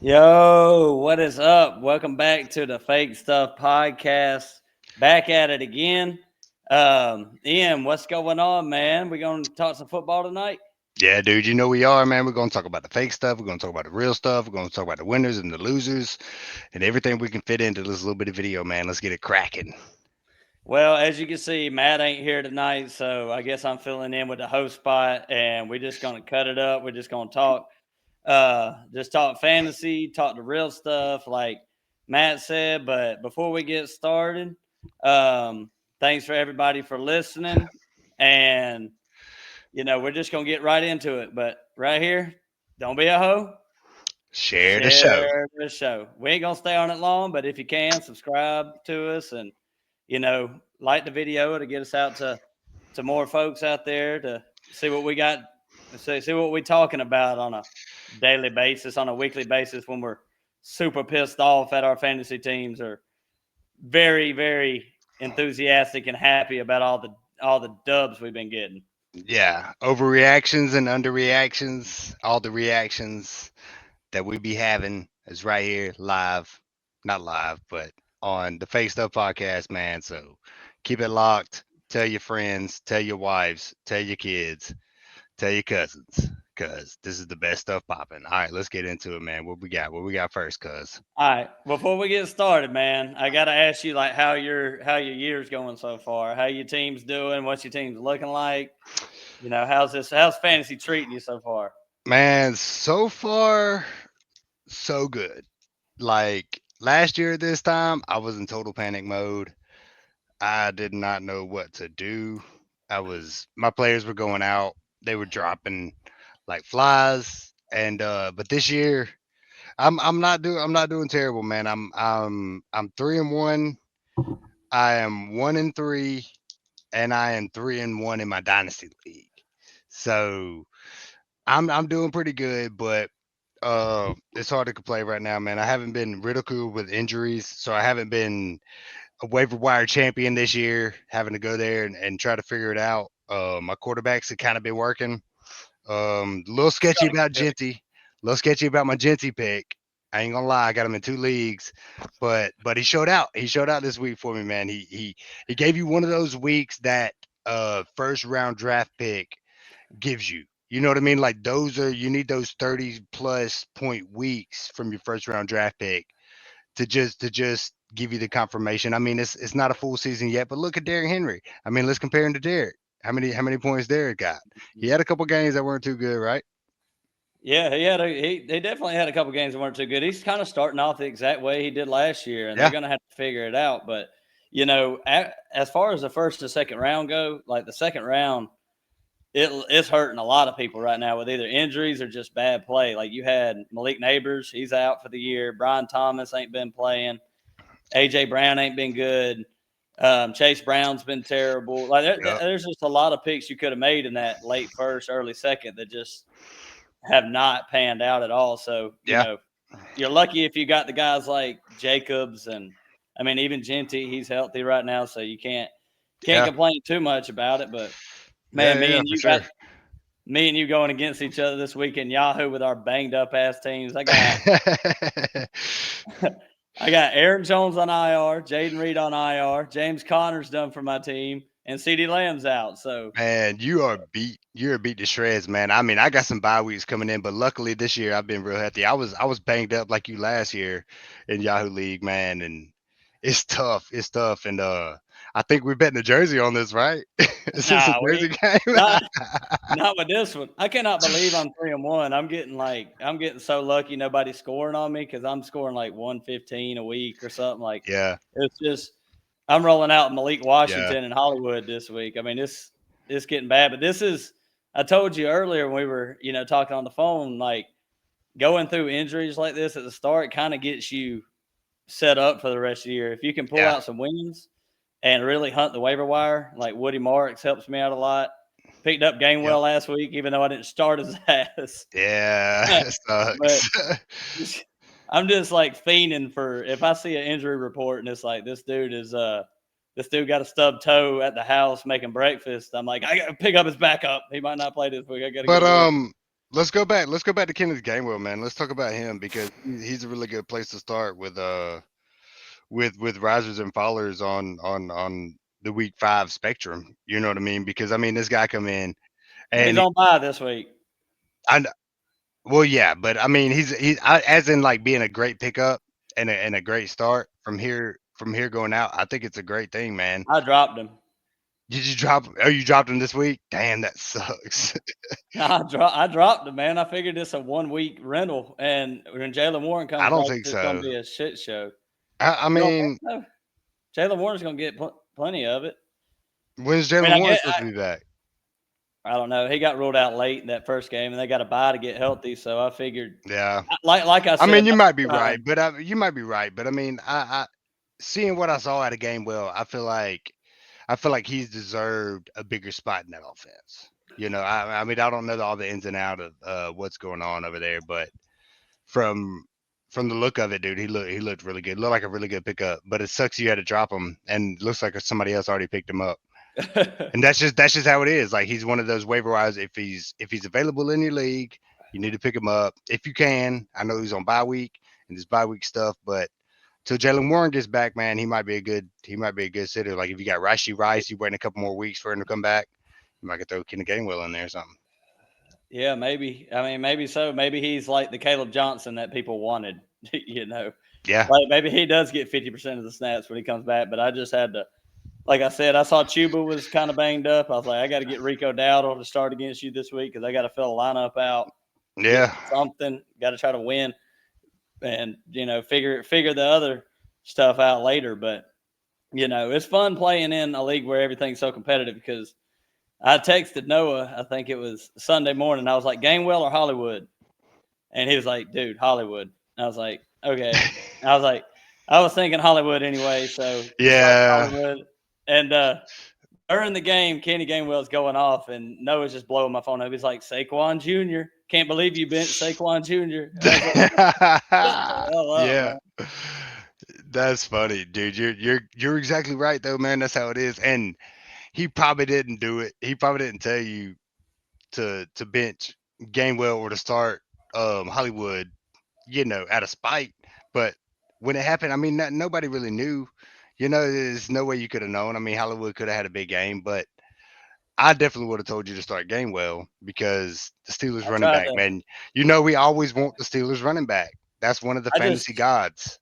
Yo, what is up? Welcome back to the Fake Stuff Podcast. Back at it again. Ian, what's going on, man? We gonna talk some football tonight? Yeah, dude, you know we are, man. We're going to talk about the fake stuff. We're going to talk about the real stuff. We're going to talk about the winners and the losers and everything we can fit into this little bit of video, man. Let's get it cracking. Well, as you can see, Matt ain't here tonight, so I guess I'm filling in with the host spot, and we're just gonna cut it up. We're just gonna talk, just talk fantasy, talk the real stuff, like Matt said. But before we get started, thanks for everybody for listening, and we're just gonna get right into it. But right here, don't be a hoe. Share the show. Share the show. We ain't gonna stay on it long, but if you can, subscribe to us and like the video to get us out to more folks out there to see what we got, see what we're talking about on a daily basis, on a weekly basis when we're super pissed off at our fantasy teams or very, very enthusiastic and happy about all the dubs we've been getting. Yeah, overreactions and underreactions, all the reactions that we be having is right here live. Not live, but on the Fake Stuff podcast, man. So keep it locked. Tell your friends, tell your wives, tell your kids, tell your cousins, cause this is the best stuff popping. All right, let's get into it, man. What we got? What we got first, cuz? All right, before we get started, man, I got to ask you like how your year's going so far, how your team's doing, what's your team's looking like, how's fantasy treating you so far? Man, so far so good. Like last year at this time, I was in total panic mode. I did not know what to do. My players were going out. They were dropping like flies. And but this year I'm not doing terrible, man. I'm 3-1. I am 1-3 and I am 3-1 in my dynasty league. So I'm doing pretty good, but it's hard to complain right now, man. I haven't been ridiculed with injuries, so I haven't been a waiver wire champion this year, having to go there and try to figure it out. My quarterbacks have kind of been working. A little It's sketchy gonna about get Genty. A little sketchy about my Genty pick. I ain't gonna lie, I got him in two leagues, but he showed out. He showed out this week for me, man. He gave you one of those weeks that first round draft pick gives you. You know what I mean? Like those are you need those 30 plus point weeks from your first round draft pick to just give you the confirmation. I mean, it's not a full season yet, but look at Derrick Henry. I mean, let's compare him to Derrick. How many points Derrick got? He had a couple games that weren't too good, right? Yeah, he definitely had a couple games that weren't too good. He's kind of starting off the exact way he did last year, and they're Yeah, going to have to figure it out. But as far as the first and second round go, like the second round, it's hurting a lot of people right now with either injuries or just bad play. Like you had Malik Neighbors, he's out for the year. Brian Thomas ain't been playing. AJ Brown ain't been good. Chase Brown's been terrible. Like yeah, there's just a lot of picks you could have made in that late first, early second that just have not panned out at all. So, yeah, you're lucky if you got the guys like Jacobs and I mean even Genty, he's healthy right now, so you can't yeah, complain too much about it. But yeah, man, yeah, for sure. me and you going against each other this week in Yahoo with our banged up ass teams. I got Aaron Jones on IR, Jaden Reed on IR, James Conner's done for my team, and CeeDee Lamb's out. So Man, you are beat. You're beat to shreds, man. I mean, I got some bye weeks coming in, but luckily this year I've been real healthy. I was banged up like you last year in Yahoo League, man, and it's tough. It's tough, and I think we're betting the jersey on this, right? Is this a nah, jersey we game? not not with this one. I cannot believe I'm 3-1. I'm getting so lucky nobody's scoring on me because I'm scoring like 115 a week or something. Like Yeah, it's just I'm rolling out Malik yeah, Washington in Hollywood this week. I mean, it's getting bad. But this is I told you earlier when we were, talking on the phone, like going through injuries like this at the start kind of gets you set up for the rest of the year. If you can pull yeah, out some wins and really hunt the waiver wire, like Woody Marks helps me out a lot. Picked up yep, Gainwell last week, even though I didn't start his ass. yeah. It But sucks. I'm just like fiending for if I see an injury report and it's like this dude got a stub toe at the house making breakfast. I'm like, I gotta pick up his backup. He might not play this week. I gotta get But rid of him. let's go back. Let's go back to Kenneth Gainwell, man. Let's talk about him because he's a really good place to start with risers and fallers on the week 5 spectrum. You know what I mean? Because I mean, this guy come in But he's and on bye this week. I well, yeah, but I mean, as in like being a great pickup and a great start from here going out. I think it's a great thing, man. I dropped him. Did you drop? Oh, you dropped him this week? Damn, that sucks. I dropped him, man. I figured it's a 1 week rental, and when Jalen Warren I comes don't back, think it's going so. to be a shit show. I You don't mean, think so? Jalen Warren's going to get plenty of it. when's I mean, Jalen Warren supposed to be back? I don't know. He got ruled out late in that first game, and they got a bye to get healthy. So I figured, Yeah, like I I said mean, you last might be right, time, but you might be right, but I mean, I seeing what I saw out of Gainwell, I feel like he's deserved a bigger spot in that offense. I mean, I don't know all the ins and out of what's going on over there, but from from the look of it, dude, he looked really good. Looked like a really good pickup, but it sucks you had to drop him, and it looks like somebody else already picked him up. And that's just how it is. Like he's one of those waiver wires. If he's available in your league, you need to pick him up if you can. I know he's on bye week and this bye week stuff, but till Jalen Warren gets back, man, he might be a good sitter. Like if you got Rashi Rice, you waiting a couple more weeks for him to come back. You might get throw Kenny Gainwell in there or something. yeah, maybe. I mean, maybe so. Maybe he's like the Caleb Johnson that people wanted. you know, Yeah. like maybe he does get 50% of the snaps when he comes back. But I just had to, like I said, I saw Chuba was kind of banged up. I was like, I got to get Rico Dowdle to start against you this week because I got to fill a lineup out, get Yeah. something. Got to try to win, and figure the other stuff out later. But it's fun playing in a league where everything's so competitive because I texted Noah, I think it was Sunday morning. I was like, Gainwell or Hollywood? And he was like, dude, Hollywood. And I was like, okay. And I was like, I was thinking Hollywood anyway. So just like Yeah. Hollywood. And during the game, Kenny Gainwell's going off, and Noah's just blowing my phone up. He's like, Saquon Jr. Can't believe you benched Saquon Jr. And I was like, shut the hell up, Yeah. man. That's funny, dude. You're exactly right though, man. That's how it is. And he probably didn't do it. He probably didn't tell you to bench Gainwell or to start Hollywood, out of spite. But when it happened, I mean, nobody really knew. There's no way you could have known. I mean, Hollywood could have had a big game, but I definitely would have told you to start Gainwell because the Steelers I running tried back, to. man. We always want the Steelers running back. That's one of the I fantasy just gods.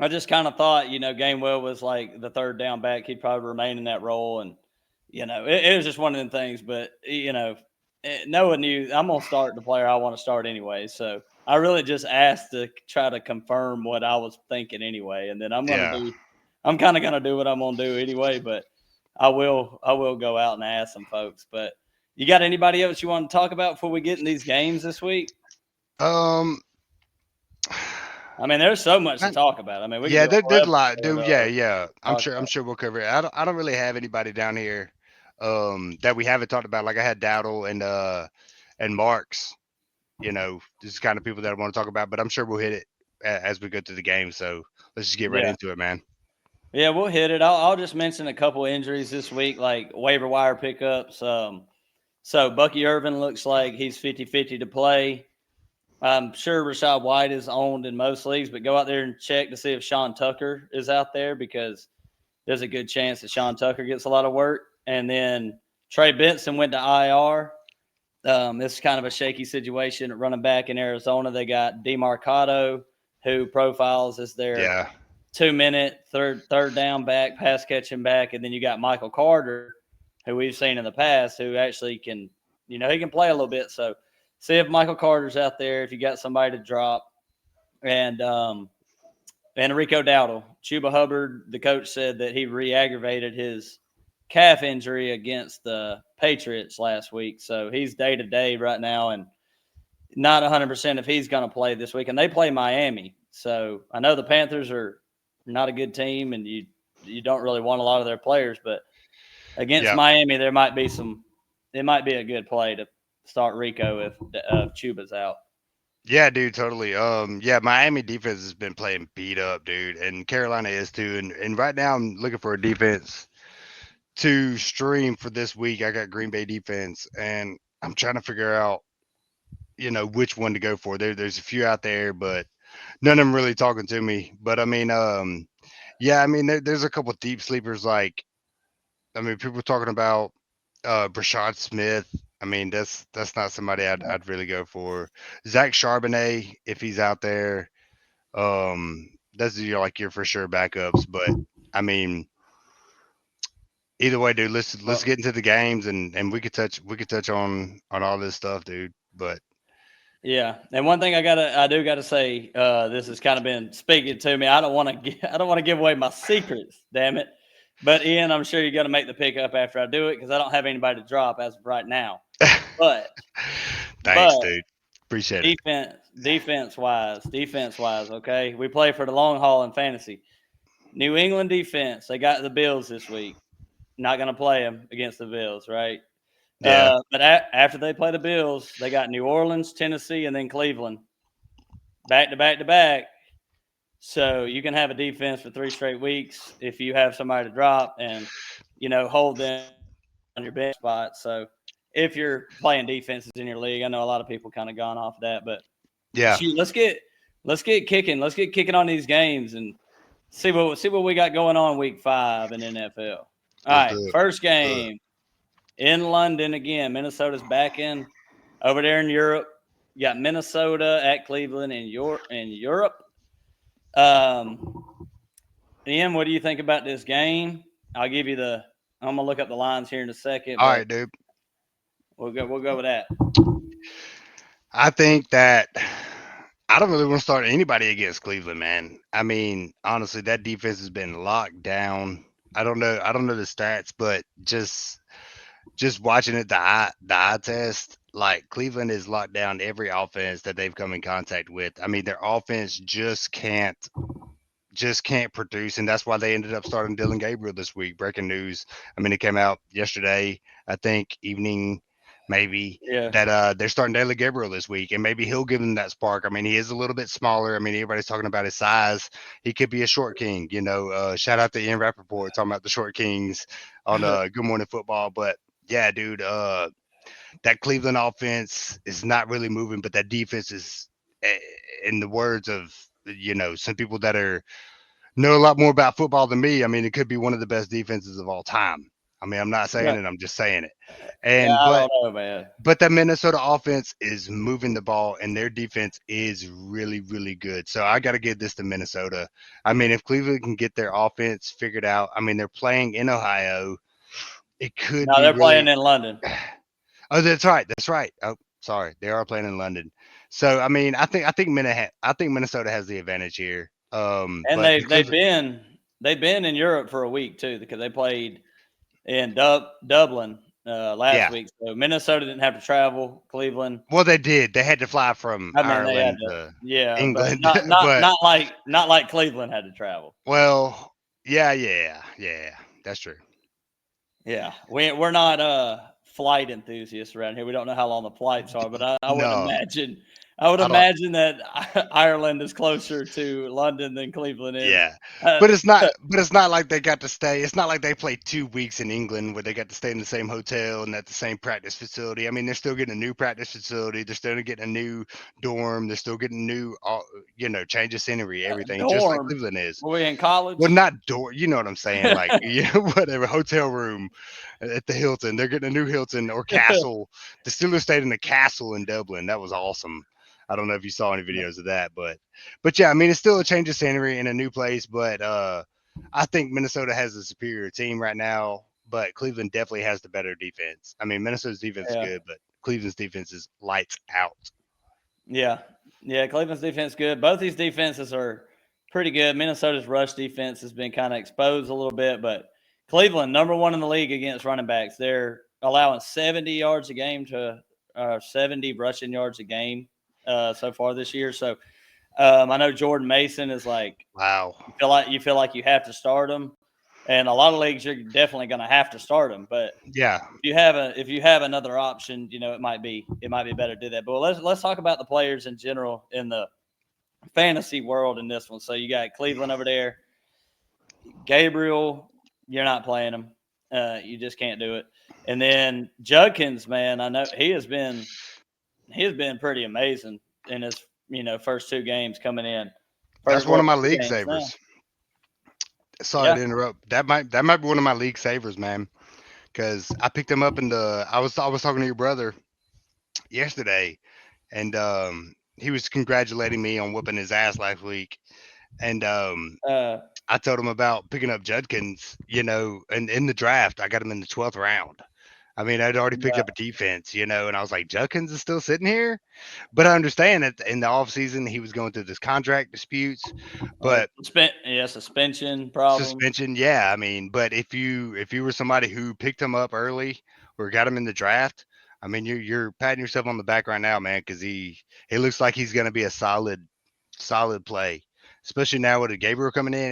I just kind of thought, Gainwell was like the third down back. He'd probably remain in that role, and it was just one of them things. But Noah knew I'm gonna start the player I want to start anyway. So I really just asked to try to confirm what I was thinking anyway, and then Yeah. I'm kind of gonna do what I'm gonna do anyway. But I will go out and ask some folks. But you got anybody else you want to talk about before we get in these games this week? Um. I mean, there's so much to talk about. I mean, we could Yeah, do a whole there's a lot, episode dude. Yeah, of yeah. I'm talk sure. I'm about. sure we'll cover it. I don't really have anybody down here, that we haven't talked about. Like I had Dowdle and Marks. Just kind of people that I want to talk about. But I'm sure we'll hit it as we go through the game. So let's just get right Yeah. into it, man. Yeah, we'll hit it. I'll just mention a couple injuries this week, like waiver wire pickups. So Bucky Irvin looks like he's 50-50 to play. I'm sure Rashad White is owned in most leagues, but go out there and check to see if Sean Tucker is out there because there's a good chance that Sean Tucker gets a lot of work. And then Trey Benson went to IR. This is kind of a shaky situation at running back in Arizona. They got DeMarcado, who profiles as their Yeah. 2 minute third down back, pass catching back, and then you got Michael Carter, who we've seen in the past, who actually can, he can play a little bit. So see if Michael Carter's out there. If you got somebody to drop, and Rico Dowdle, Chuba Hubbard, the coach said that he re-aggravated his calf injury against the Patriots last week, so he's day to day right now, and not 100% if he's going to play this week. And they play Miami, so I know the Panthers are not a good team, and you don't really want a lot of their players, but against Yeah. Miami, there might be some. It might be a good play to start Rico if Chuba's out. Yeah, dude, totally. Yeah, Miami defense has been playing beat up, dude, and Carolina is too. And right now, I'm looking for a defense to stream for this week. I got Green Bay defense, and I'm trying to figure out. which one to go for. There's a few out there, but none of them really talking to me. But I mean, yeah, I mean, there's a couple deep sleepers. Like, I mean, people talking about Brashad Smith. I mean, that's not somebody I'd really go for. Zach Charbonnet, if he's out there, that's like your for sure backups. But I mean, either way, dude, let's Well, get into the games and we could touch on all this stuff, dude. But yeah, and one thing I do gotta say, this has kind of been speaking to me. I don't want to give away my secrets, damn it. But Ian, I'm sure you're gonna make the pickup after I do it because I don't have anybody to drop as of right now. But thanks, but dude. Appreciate it. defense wise, okay, we play for the long haul in fantasy. New England defense, they got the Bills this week. Not gonna play them against the Bills, right? Yeah, But after they play the Bills, they got New Orleans, Tennessee, and then Cleveland back to back to back. So you can have a defense for 3 straight weeks if you have somebody to drop and hold them on your bench spot. So if you're playing defenses in your league, I know a lot of people kind of gone off that, but yeah. shoot, let's get kicking. Let's get kicking on these games and see what we got going on week 5 in NFL. All Let's right, do it. first Let's do it. game in London again. Minnesota's back in over there in Europe. You got Minnesota at Cleveland in Europe. Um, Ian, what do you think about this game? I'll give you the. I'm gonna look up the lines here in a second, All but right, dude. we'll go with that. I think that I don't really want to start anybody against Cleveland, man. I mean, honestly, that defense has been locked down. I don't know the stats, but just watching it the eye test, like Cleveland has locked down every offense that they've come in contact with. I mean, their offense just can't produce, and that's why they ended up starting Dylan Gabriel this week. Breaking news. I mean, it came out yesterday, I think, evening, maybe, Yeah, that they're starting Dylan Gabriel this week, and maybe he'll give them that spark. I mean, he is a little bit smaller. I mean, everybody's talking about his size. He could be a short king. Shout out to Ian Rappaport talking about the short kings on Good Morning Football. But yeah, dude, that Cleveland offense is not really moving, but that defense is, eh, in the words of some people that are know a lot more about football than me. I mean, it could be one of the best defenses of all time. I mean, I'm not saying yeah, it, I'm just saying it. yeah. And I but don't know, man. but that Minnesota offense is moving the ball and their defense is really, really good. So I got to give this to Minnesota. I mean, if Cleveland can get their offense figured out, I mean, they're playing in Ohio. It could No, be they're playing really. in London, Oh, that's right. That's right. Oh, sorry. They are playing in London. So I mean, I think Minnesota has the advantage here. and But they the they've Cleveland. been they've been in Europe for a week too because they played in Dublin last Yeah. week. So Minnesota didn't have to travel. Cleveland, Well, they did. They had to fly from I mean, they had Ireland to, to yeah, but England, not not but not like not like Cleveland had to travel. well, yeah, yeah, yeah. That's true. Yeah, we're not flight enthusiasts around here. We don't know how long the flights are, but I wouldn't No, imagine. I would I don't. imagine that Ireland is closer to London than Cleveland is. Yeah, Uh, but it's not. But it's not like they got to stay. It's not like they played 2 weeks in England where they got to stay in the same hotel and at the same practice facility. I mean, they're still getting a new practice facility. They're still getting a new dorm. They're still getting new, change of scenery, everything, just like dorm. Cleveland is. Were we in Well, college? not door. You know what I'm saying? Like, whatever hotel room at the Hilton. They're getting a new Hilton or castle. The Steelers stayed in the castle in Dublin. That was awesome. I don't know if you saw any videos of that, but yeah, I mean, it's still a change of scenery in a new place. But I think Minnesota has a superior team right now. But Cleveland definitely has the better defense. I mean, Minnesota's defense is Yeah, good, but Cleveland's defense is lights out. yeah, yeah. Cleveland's defense good. Both these defenses are pretty good. Minnesota's rush defense has been kind of exposed a little bit, but Cleveland number one in the league against running backs. They're allowing 70 yards a game to 70 rushing yards a game so far this year. So I know Jordan Mason is like Wow. you feel like you have to start him, and a lot of leagues you're definitely going to have to start him. But Yeah. if you have another option, it might be better to do that. But let's talk about the players in general in the fantasy world in this one. So you got Cleveland over there, Gabriel. You're not playing him. You just can't do it. And then Judkins, man, I know he has been he's been pretty amazing in his first two games coming in. That's First, one well, of my three league games now. savers. Sorry Yeah. to interrupt. That might be one of my league savers, man. Because I picked him up in the. I was talking to your brother yesterday, and he was congratulating me on whooping his ass last week, and Uh, I told him about picking up Judkins. And in the draft, I got him in the 12th round. I mean, I'd already picked yeah. up a defense, and I was like, Judkins is still sitting here. But I understand that in the offseason, he was going through this contract disputes. But Suspension problem. suspension, yeah. I mean, but if you were somebody who picked him up early or got him in the draft, I mean, you're patting yourself on the back right now, man, because he looks like he's going to be a solid play, especially now with Gabriel coming in.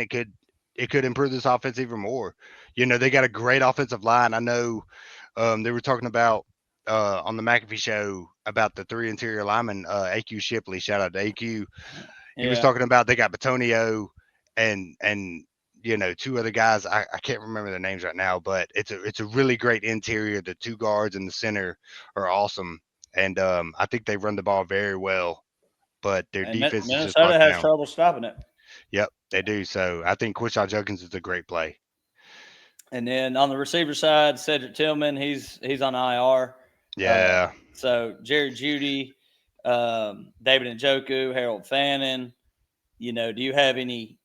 It could improve this offense even more. They got a great offensive line. I know they were talking about on the McAfee show about the three interior linemen, AQ Shipley. Shout out to AQ. He was Yeah. talking about they got Batonio and two other guys. I can't remember their names right now, but it's a really great interior. The two guards in the center are awesome, and I think they run the ball very well. But their And defense is just Minnesota locked has down. trouble stopping it. Yep, they do. So I think Quishon Judkins is a great play. And then on the receiver side, Cedric Tillman, he's on IR. Yeah, So Jerry Judy, David Njoku, Harold Fannin. Do you have any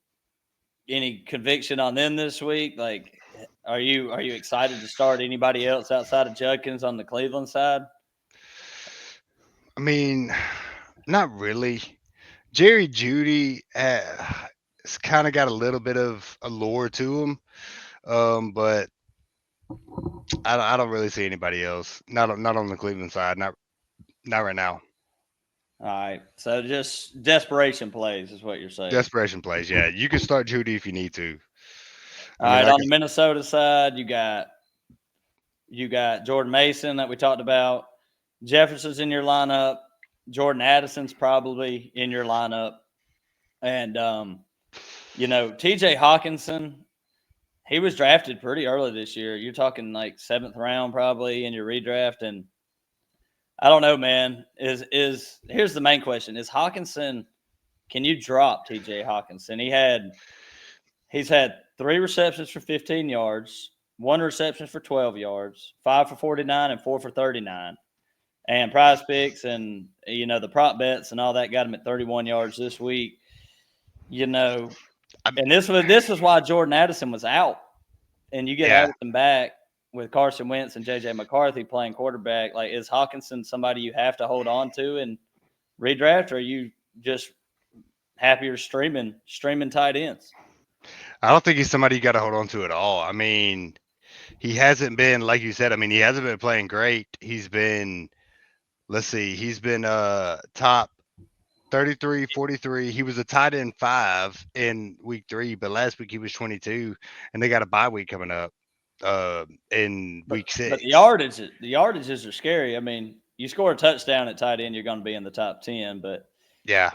conviction on them this week? Like, are you excited to start anybody else outside of Judkins on the Cleveland side? I mean, not really. Jerry Judy has kind of got a little bit of allure to him, but I don't really see anybody else. Not on the Cleveland side. Not right now. All right, so just desperation plays is what you're saying. Desperation plays. Yeah, you can start Judy if you need to. I All mean, right, like on the Minnesota side, you got Jordan Mason that we talked about. Jefferson's in your lineup. Jordan Addison's probably in your lineup, and T.J. Hawkinson. He was drafted pretty early this year. You're talking like seventh round probably in your redraft, and I don't know, man. Is Here's the main question: Is Hawkinson? Can you drop T.J. Hawkinson? He's had 3 receptions for 15 yards, 1 reception for 12 yards, 5 for 49, and 4 for 39. And Prize Picks and the prop bets and all that got him at 31 yards this week. You know, I, and this was why Jordan Addison was out, and you get yeah, Addison back with Carson Wentz and J.J. McCarthy playing quarterback. Like, is Hawkinson somebody you have to hold on to and redraft, or are you just happier streaming tight ends? I don't think he's somebody you got to hold on to at all. I mean, he hasn't been like you said. I mean, he hasn't been playing great. He's been let's see, he's been top 33, 43. He was a tight end 5 in week 3, but last week he was 22, and they got a bye week coming up in But week but the 6. yardages are scary. I mean, you score a touchdown at tight end, you're going to be in the top 10. But Yeah,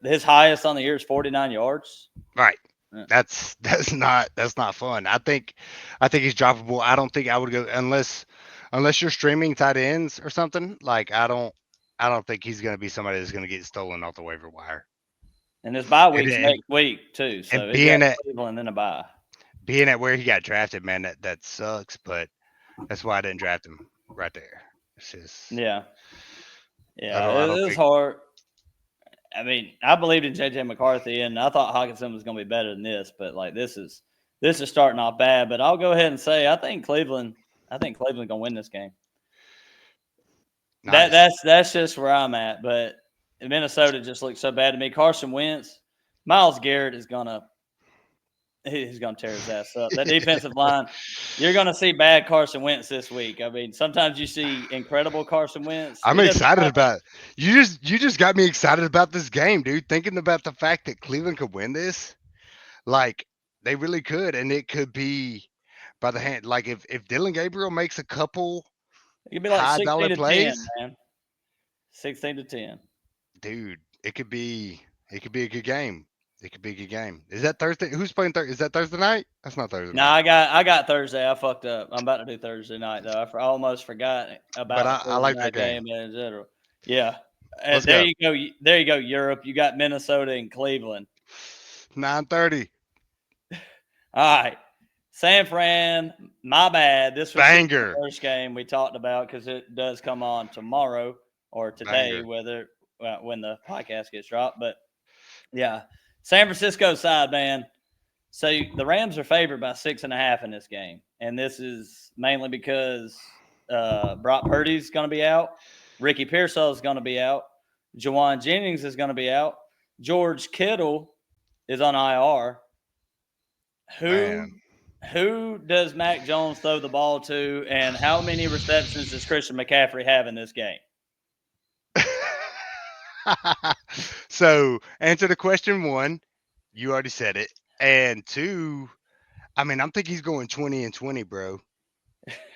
his highest on the year is 49 yards. right. Yeah. That's not fun. I think he's droppable. I don't think I would go unless you're streaming tight ends or something. Like I don't think he's going to be somebody that's going to get stolen off the waiver wire. And his bye And week's and, next week too. and So he's got being at Cleveland and a bye. being at where he got drafted, man, that sucks. But that's why I didn't draft him right there. It's just Yeah, I yeah, don't I don't it was think hard. I mean, I believed in J.J. McCarthy, and I thought Hawkinson was going to be better than this. But like this is starting off bad. But I'll go ahead and say I think Cleveland going to win this game. That nice. that's just where I'm at. But Minnesota just looks so bad to me. Carson Wentz, Miles Garrett is gonna he's gonna tear his ass up. That defensive line, you're gonna see bad Carson Wentz this week. I mean, sometimes you see incredible Carson Wentz. I'm He doesn't excited have about it. You just got me excited about this game, dude. Thinking about the fact that Cleveland could win this, like they really could, and it could be by the hand. Like if Dylan Gabriel makes a couple it could be like high 16 dollar to 10, plays, man. 16 to 10. dude, it could be a good game. It could be a good game. Is that Thursday? Who's playing Thursday? Is that Thursday night? That's not Thursday No, night. I got Thursday. I fucked up. I'm about to do Thursday night though. I almost forgot But about the I Thursday like that night game. game and etc. Yeah. Let's There go. you go. There you go, Europe. You got Minnesota and Cleveland. 9:30. All right. San Fran, my bad. This was supposed to be Banger. the first game we talked about because it does come on tomorrow or today, Banger. whether when the podcast gets dropped. But yeah, San Francisco side, man. So the Rams are favored by 6.5 in this game, and this is mainly because Brock Purdy's going to be out, Ricky Pearsall is going to be out, Jawan Jennings is going to be out, George Kittle is on IR. Who Man. who does Mac Jones throw the ball to, and how many receptions does Christian McCaffrey have in this game? So, answer the question one. You already said it. And two, I mean, I'm thinking he's going 20 and 20, bro.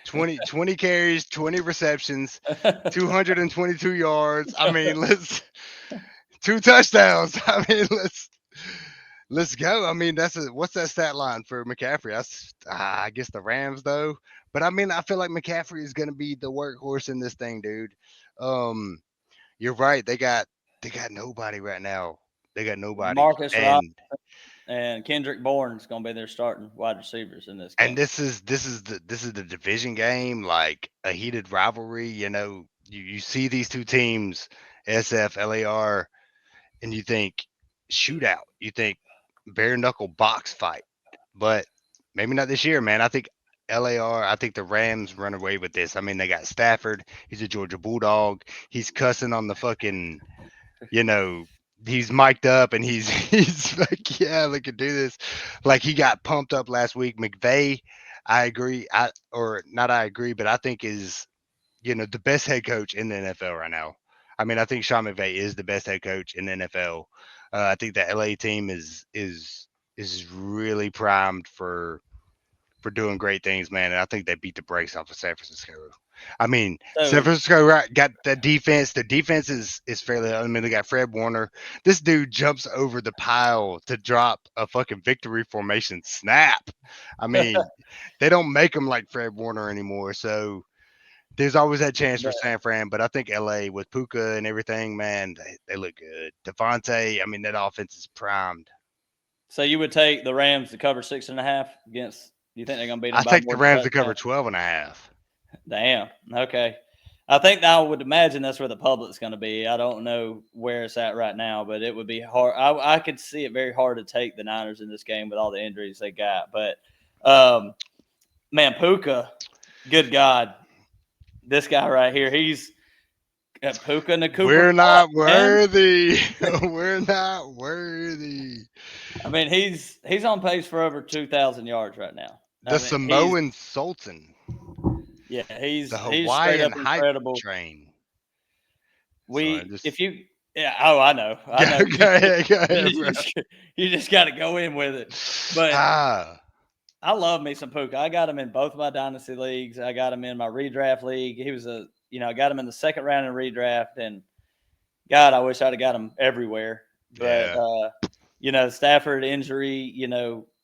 20 carries, 20 receptions, 222 yards. I mean, let's two touchdowns. I mean, let's go. I mean, what's that stat line for McCaffrey? I guess the Rams though. But I mean, I feel like McCaffrey is going to be the workhorse in this thing, dude. Um, you're right. They got nobody right now. They got nobody. Marcus Robinson And and Kendrick Bourne is going to be their starting wide receivers in this and game. this is the division game, like a heated rivalry. You see these two teams, SF, LAR, and you think shootout. You think bare knuckle box fight. But maybe not this year, man. I think LAR, I think the Rams run away with this. I mean, they got Stafford. He's a Georgia Bulldog. He's cussing on the fucking, you know, he's mic'd up and he's he's like, yeah, they could do this. Like he got pumped up last week. McVay, I agree. Or not I agree, but I think is, the best head coach in the NFL right now. I mean, I think Sean McVay is the best head coach in the NFL. I think the LA team is really primed for doing great things, man. And I think they beat the brakes off of San Francisco. I mean, San So Francisco got that defense. The defense is fairly. I mean, they got Fred Warner. This dude jumps over the pile to drop a fucking victory formation snap. I mean, they don't make them like Fred Warner anymore. So there's always that chance for the San Fran. But I think LA with Puka and everything, man, they look good. Devontae, I mean, that offense is primed. So you would take the Rams to cover 6.5 against? Do you think they're going to beat them I by take the more than Rams to cover touchdown? 12 and a half. Damn. Okay. I would imagine that's where the public's going to be. I don't know where it's at right now, but it would be hard. I could see it very hard to take the Niners in this game with all the injuries they got. But man, Puka, good God, this guy right here, he's Puka in the Cooper We're Cup, not man. worthy. We're not worthy. I mean, he's on pace for over 2,000 yards right now. I The mean, he's Samoan Sultan, yeah, the he's straight Hawaiian up hype incredible. train. Sorry, We just if you yeah, oh, I know. go ahead, You bro. just you just got to go in with it. But Ah, I love me some Puka. I got him in both of my dynasty leagues. I got him in my redraft league. He was I got him in the second round in redraft, and God, I wish I'd have got him everywhere. But yeah. Stafford injury,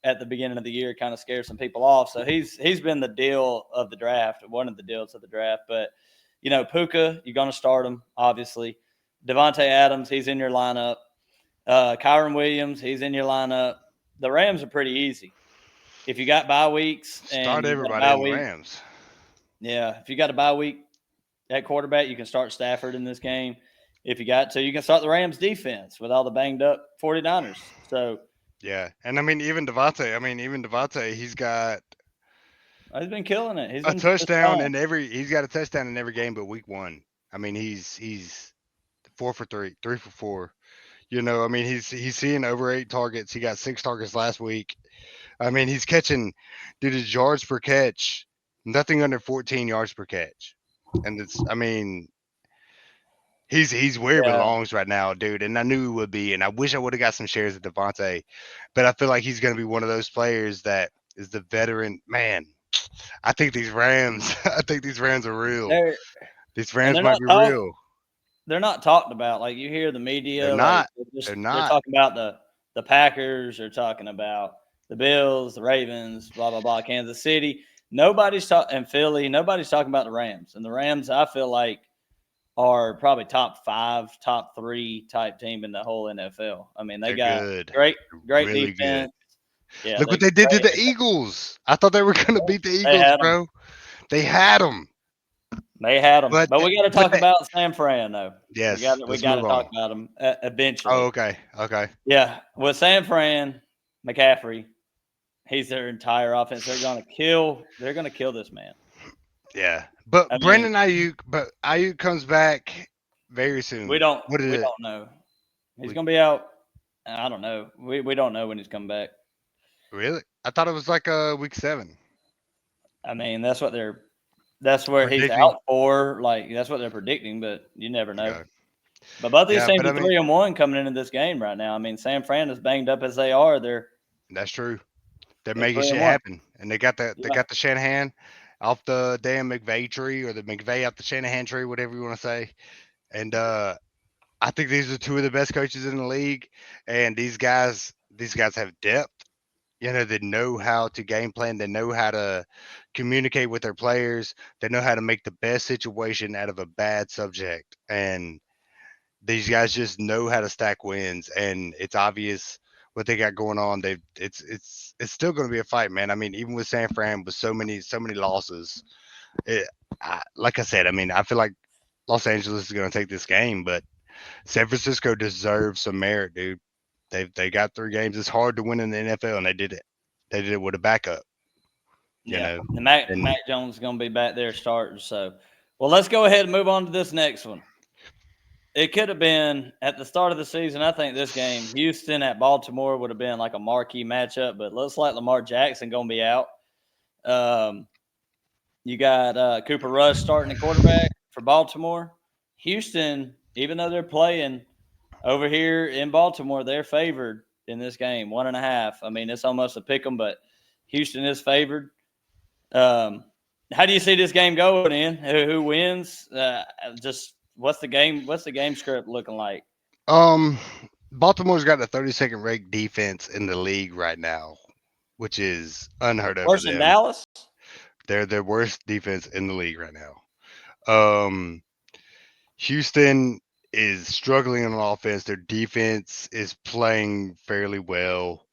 at the beginning of the year kind of scared some people off. So he's been the deal of the draft, one of the deals of the draft. But Puka, you're going to start him, obviously. Devontae Adams, he's in your lineup. Kyron Williams, he's in your lineup. The Rams are pretty easy. If you got bye weeks and Start you got a everybody bye in the week, Rams. yeah, if you got a bye week at quarterback, you can start Stafford in this game. If you got to, you can start the Rams defense with all the banged up 49ers. So Yeah, and I mean even Devontae. I mean even Devontae. He's got he's been killing it. He's a been just touchdown fine. in every. He's got a touchdown in every game but week one. I mean he's 4 for 3, 3 for 4. I mean he's seeing over 8 targets. He got 6 targets last week. I mean, he's catching, dude, his yards per catch, nothing under 14 yards per catch. And I mean, he's where he Yeah. belongs right now, dude. And I knew he would be. And I wish I would have got some shares of Devontae, but I feel like he's going to be one of those players that is the veteran. Man, I think these Rams, I think these Rams are real. They're These and Rams might be real. they're not talked about. Like you hear the They're media, like not. They're they're not. talking about the Packers, they're talking about the Bills, the Ravens, blah blah blah, Kansas City. Nobody's talking and Philly. Nobody's talking about the Rams. And the Rams, I feel like are probably top 5, top 3 type team in the whole NFL. I mean, they They're got good. great, great Really good. defense. Yeah, Look they what they did to great. the Eagles. I thought they were going to beat the They Eagles, had them. bro. They had them. They had them. But But we got to but talk about San Fran though. yes, We let's got to move talk on. about them Oh, eventually. okay. Okay. Yeah, with San Fran, McCaffrey, he's their entire offense. They're gonna kill. They're gonna kill this man. Yeah. But I mean, Brandon Ayuk comes back very soon. What is we it? don't know. He's We gonna be out. I don't know. We don't know when he's coming back. really? I thought it was like week 7 I mean, that's where he's predicting. out for. Like that's what they're predicting, but you never know. Okay. But both these Yeah, teams but are I mean, 3-1 coming into this game right now. I mean, San Fran is banged up as they are. that's true. They're They're making three shit and one. happen, and they got the Shanahan off the damn McVay tree, or the McVay off the Shanahan tree, whatever you want to say. And I think these are two of the best coaches in the league, and these guys have depth. They know how to game plan. They know how to communicate with their players. They know how to make the best situation out of a bad subject. And these guys just know how to stack wins, and it's obvious what they got going on. It's still going to be a fight, man. I mean, even with San Fran with so many losses, like I said, I mean, I feel like Los Angeles is going to take this game, but San Francisco deserves some merit, dude. They got 3 games. It's hard to win in the NFL, and they did it. They did it with a backup, you Yeah, know. and Mac And Jones is going to be back there starting. So, well, let's go ahead and move on to this next one. It could have been at the start of the season. I think this game, Houston at Baltimore, would have been like a marquee matchup. But looks like Lamar Jackson going to be out. Um, you got Cooper Rush starting the quarterback for Baltimore. Houston, even though they're playing over here in Baltimore, they're favored in this game, 1.5. I mean, it's almost a pick 'em, but Houston is favored. Um, how do you see this game going in? Who wins? Just what's the game? What's the game script looking like? um, Baltimore's got the 32nd ranked defense in the league right now, which is unheard of for Worse than them. Dallas? They're their worst defense in the league right now. Um, Houston is struggling on offense. Their defense is playing fairly well.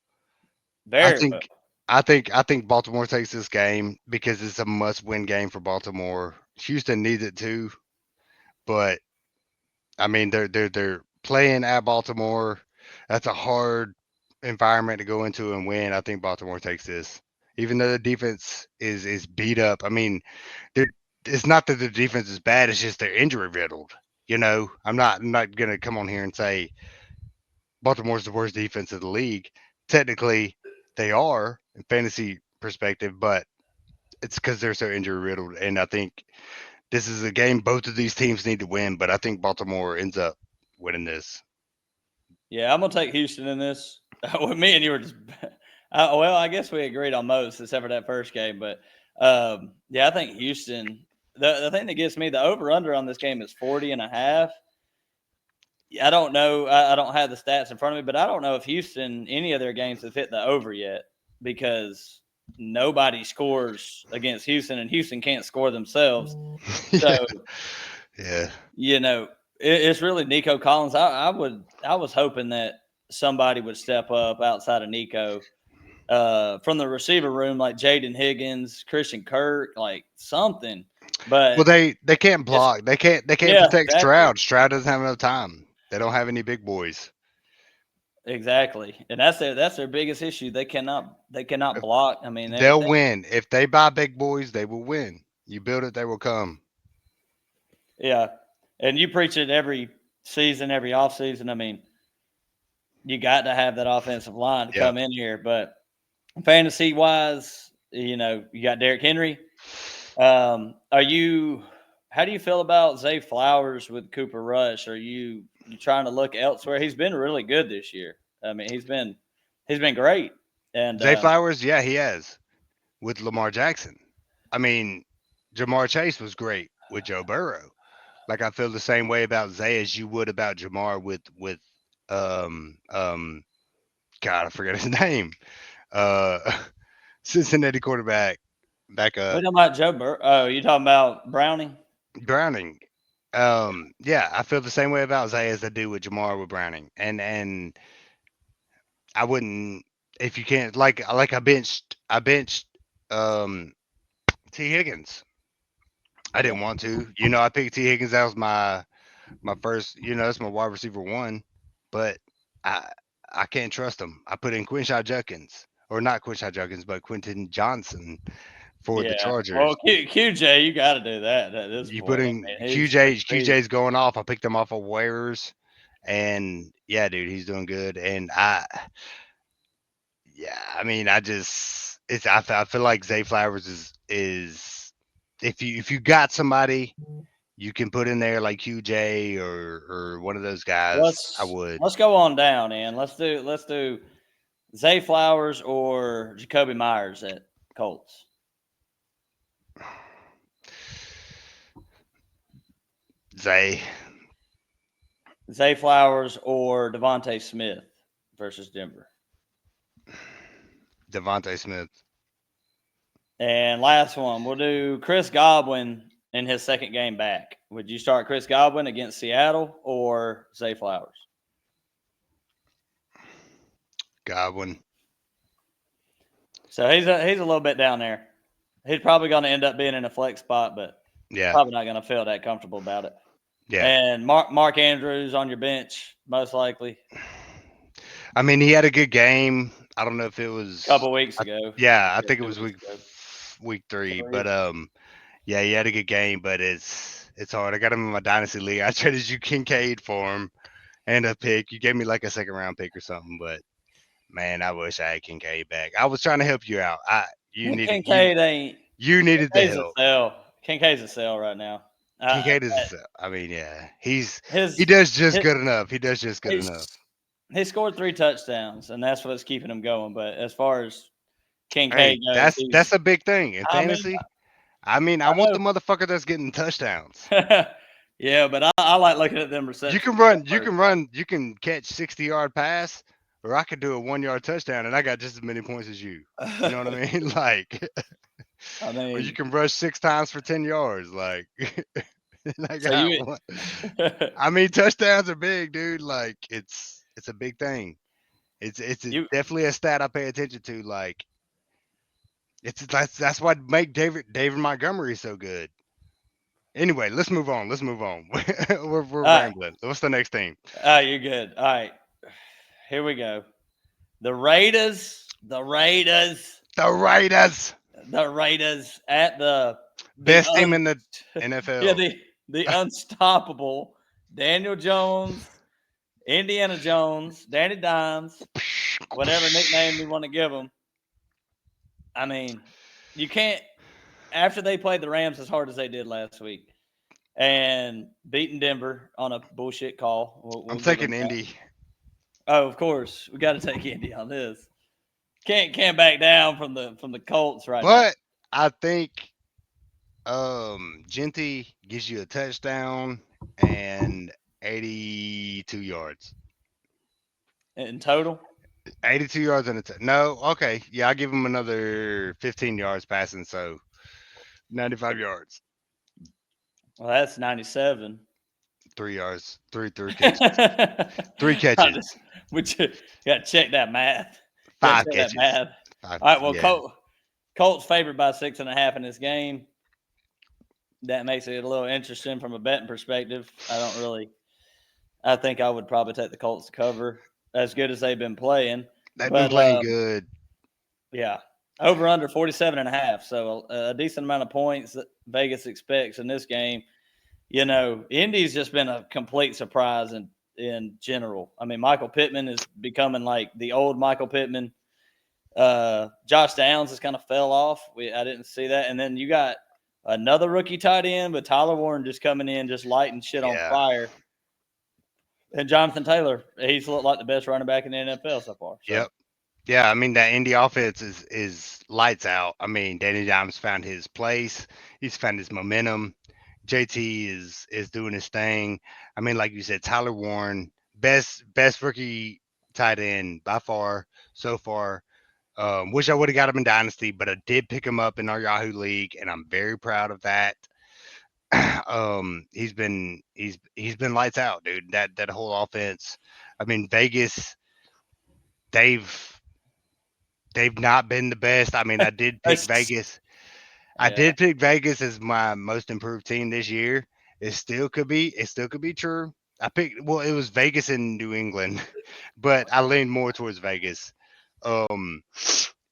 I Very well. think I think Baltimore takes this game because it's a must-win game for Baltimore. Houston needs it too, but I mean they're playing at Baltimore. That's a hard environment to go into and win. I think Baltimore takes this. Even though the defense is beat up. I mean, they're it's not that the defense is bad, it's just they're injury riddled. I'm not gonna come on here and say Baltimore's the worst defense of the league. Technically, they are in fantasy perspective, but it's because they're so injury riddled. And I think this is a game both of these teams need to win, but I think Baltimore ends up winning this. Yeah, I'm gonna take Houston in this. With me and you were just well, I guess we agreed on most except for that first game. But yeah, I think Houston. The thing that gets me the over under on this game is 40.5. I don't know. I don't have the stats in front of me, but I don't know if Houston any of their games have hit the over yet because nobody scores against Houston, and Houston can't score themselves. yeah, So yeah. it's really Nico Collins. I was hoping that somebody would step up outside of Nico from the receiver room, like Jaden Higgins, Christian Kirk, like something. Well, But they can't it's block. They can't yeah, protect exactly. Stroud. Stroud doesn't have enough time. They don't have any big boys. Exactly, and that's their biggest issue. They cannot block. I mean, They'll win if they buy big boys. They will win. You build it, they will come. yeah, and you preach it every season, every off season. I mean, you got to have that offensive line to Yeah. come in here. But fantasy wise, you got Derrick Henry. Are you? How do you feel about Zay Flowers with Cooper Rush? Are you trying to look elsewhere? He's been really good this year. I mean, he's been great. And Zay Flowers, yeah, he has with Lamar Jackson. I mean, Jamar Chase was great with Joe Burrow. Like I feel the same way about Zay as you would about Jamar with um um God, I forget his name. Uh Cincinnati quarterback back we up talking about Joe Burrow. Oh, you talking about Browning? Browning. Yeah, I feel the same way about Zay as I do with Jamar with Browning, and I wouldn't if you can't like I benched um T Higgins. I Yeah. didn't want to, I picked T Higgins. That was my first, that's my wide receiver one, but I I can't trust him. I put in Quinshot Judkins, or not Quinshot Judkins, but Quentin Johnson for the Yeah. Chargers. Well, QJ, you got to do that at this You put point. in I mean, he's QJ. he's beast. QJ's going off. I picked him off of waivers, and yeah, dude, he's doing good. And yeah, I mean, I feel like Zay Flowers is if you got somebody you can put in there like QJ or one of those guys, I would. Let's go on down, and let's do Zay Flowers or Jacoby Myers at Colts. Zay, Zay Flowers or Devontae Smith versus Denver. Devontae Smith, And last one, we'll do Chris Godwin in his second game back. Would you start Chris Godwin against Seattle or Zay Flowers? Godwin. So he's a little bit down there. He's probably going to end up being in a flex spot, but Yeah, probably not going to feel that comfortable about it. yeah. And Mark Andrews on your bench, most likely. I mean, he had a good game. I don't know if it A was. couple weeks I, ago, yeah, I yeah, think it two was weeks ago, week three. But 3. yeah, he had a good game. But it's hard. I got him in my dynasty league. I traded you Kincaid for him and a pick. You gave me like a second round pick or something. But man, I wish I had Kincaid back. I was trying to help you out. You needed Kincaid ain't. you needed the Kincaid's a help. sell. Kincaid's a sell right now. Kincaid is. I mean, yeah, he His, does just his good enough. He does just good enough. he's he scored 3 touchdowns, and that's what's keeping him going. But as far as Hey, Kincaid goes, that's a big thing in I mean, fantasy. I mean, I I want know. the motherfucker that's getting touchdowns. Yeah, but I like looking at them You receptions can run, you first. can run, you can catch 60-yard pass, or I could do a 1 yard touchdown, and I got just as many points as you. You know what I mean? Like, I or you mean, can rush 6 times for 10 yards. Like, and I so got you one. I mean, touchdowns are big, dude. Like, it's a big thing. It's you definitely a stat I pay attention to. Like, that's what make David Montgomery so good. Anyway, let's move on. Let's move on. We're all right. rambling. What's the next team? You're good. All right, here we go. The Raiders, the Raiders, The Raiders, the Raiders at the best team in the yeah, NFL. the unstoppable Daniel Jones, Indiana Jones, Danny Dimes, whatever nickname you want to give him. I mean, you can't after they played the Rams as hard as they did last week and beating Denver on a bullshit call. I'm We'll give them taking that. Indy, Oh, of course, we got to take Indy on this. Can't back down from the Colts right now. but I think Genty gives you a touchdown and 82 yards. In total. 82 yards and no, okay, yeah, I'll give him another 15 yards passing, so 95 yards, Well, that's 97. 3 yards, three catches, I three catches, just, we got to check that math. Got to five check that catches, math. five. All right. Well, Yeah, Colts favored by 6.5 in this game. That makes it a little interesting from a betting perspective. I think I would probably take the Colts to cover as good as they've been playing. they've been But playing good. yeah, over under 47.5. So a decent amount of points that Vegas expects in this game. Indy's just been a complete surprise in general. I mean, Michael Pittman is becoming like the old Michael Pittman. Josh Downs has kind of fell off. I didn't see that. And then you got another rookie tight end, but Tyler Warren just coming in, just lighting shit on Yeah. fire. And Jonathan Taylor, he's looked like the best running back in the NFL so far. So Yep. Yeah, I mean that Indy offense is lights out. I mean, Danny Dimes found his place. He's found his momentum. JT is doing his thing. I mean, like you said, Tyler Warren, best rookie tight end by far so far. Wish I would have got him in Dynasty, but I did pick him up in our Yahoo League, and I'm very proud of that. He's been lights out, dude. That whole offense. I mean, Vegas, they've they've not been the best. I mean, That's- I yeah. did pick Vegas as my most improved team this year. It still could be true. I picked well, it was Vegas and New England, but I leaned more towards Vegas. Um,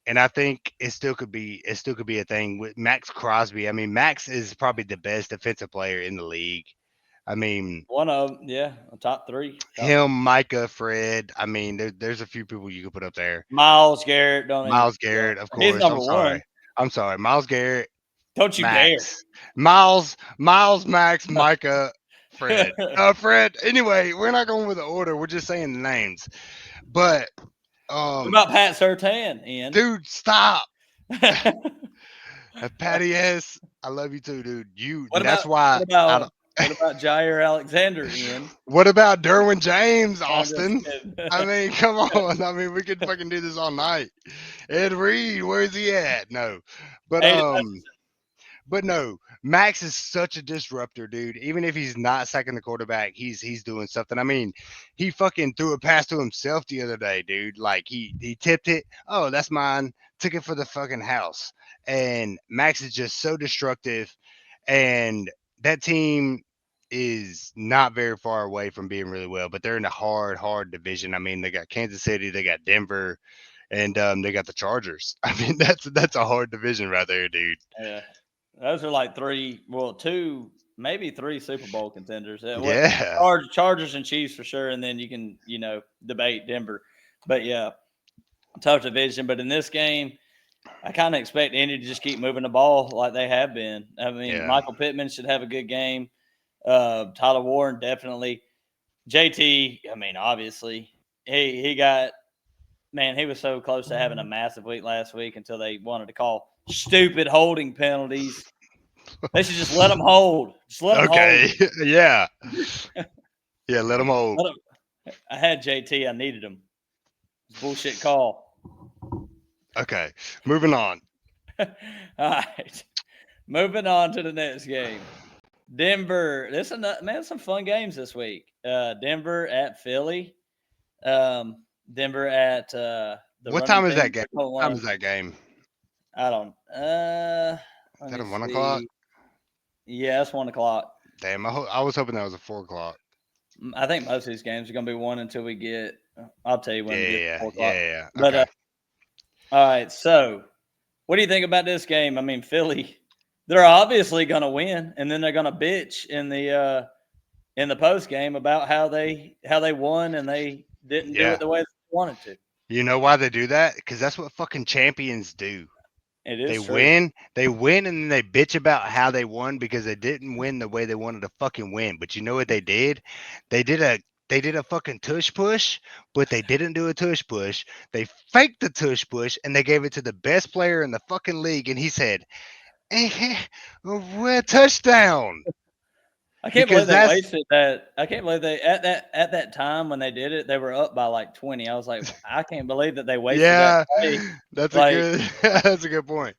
and I think it still could be a thing with Max Crosby. I mean, Max is probably the best defensive player in the league. I mean, One of them, yeah, top three. him, Micah, Fred. I mean, there's a few people you could put up there. Miles Garrett, don't even. Miles Yeah, Garrett, of he's course. number one. I'm sorry. Miles Garrett, Don't you dare. Max, Max, Micah, Fred. Fred. Anyway, we're not going with the order. We're just saying the names. But What about Pat Surtain, Ian? dude, stop. Patty S, I love you too, dude. What That's about why what I about don't. what about Jair Alexander, Ian? What about Derwin James, I'm just Austin? kidding. I mean, come on. I mean, we could fucking do this all night. Ed Reed, where's he at? No, but Hey, But no, Max is such a disruptor, dude. Even if he's not sacking the quarterback, he's doing something. I mean, he fucking threw a pass to himself the other day, dude. Like he tipped it. Oh, that's mine. Took it for the fucking house. And Max is just so destructive. And that team is not very far away from being really well, but they're in a hard division. I mean, they got Kansas City, they got Denver, and they got the Chargers. I mean, that's a hard division right there, dude. yeah, those are like three, well, two, maybe three Super Bowl contenders. What Yeah. Chargers and Chiefs for sure, and then you can debate Denver, but yeah, tough division. But in this game, I kind of expect Indy to just keep moving the ball like they have been. I mean, Yeah. Michael Pittman should have a good game. Tyler Warren definitely. JT, I mean, obviously, he got man, he was so close to having a massive week last week until they wanted to call stupid holding penalties. They should just let him hold. Just let him hold. Okay. Yeah. Yeah. Let them hold. Let him. I had JT. I needed him. It's a bullshit call. Okay. Moving on. All right. Moving on to the next game. Denver. This is man, some fun games this week. Denver at Philly. Denver at the What running time is that thing. game? What time is that game? I don't. Is Let that me at 1 o'clock? see. Yeah, it's 1 o'clock. Damn. I was hoping that was at 4 o'clock. I think most of these games are going to be one until we get. I'll tell you Yeah. when we get to Yeah. 4 o'clock. Yeah. Yeah. But Okay. all right, so what do you think about this game? I mean, Philly, they're obviously going to win, and then they're going to bitch in the post game about how they won and they didn't do it Yeah. the way they wanted to. You know why they do that? Because that's what fucking champions do. It is true. They win, and then they bitch about how they won because they didn't win the way they wanted to fucking win. But you know what they did? They did a they did a fucking tush push, but they didn't do a tush push. They faked the tush push and they gave it to the best player in the fucking league, and he said, "We're touchdown." I can't Because believe they that's wasted that. I can't believe they at that time when they did it, they were up by like 20. I was like, I can't believe that they wasted that yeah, play. that's a Like good that's a good point.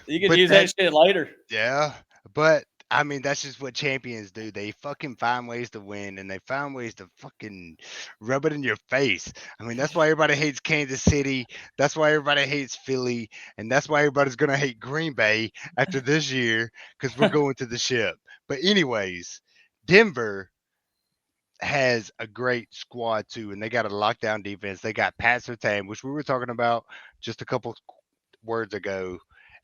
you could But use that that shit later. Yeah, but I mean that's just what champions do. They fucking find ways to win and they find ways to fucking rub it in your face. I mean that's why everybody hates Kansas City. That's why everybody hates Philly, and that's why everybody's gonna hate Green Bay after this year because we're going to the ship. But anyways, Denver has a great squad too, and they got a lockdown defense. They got Pat Surtain, which we were talking about just a couple words ago.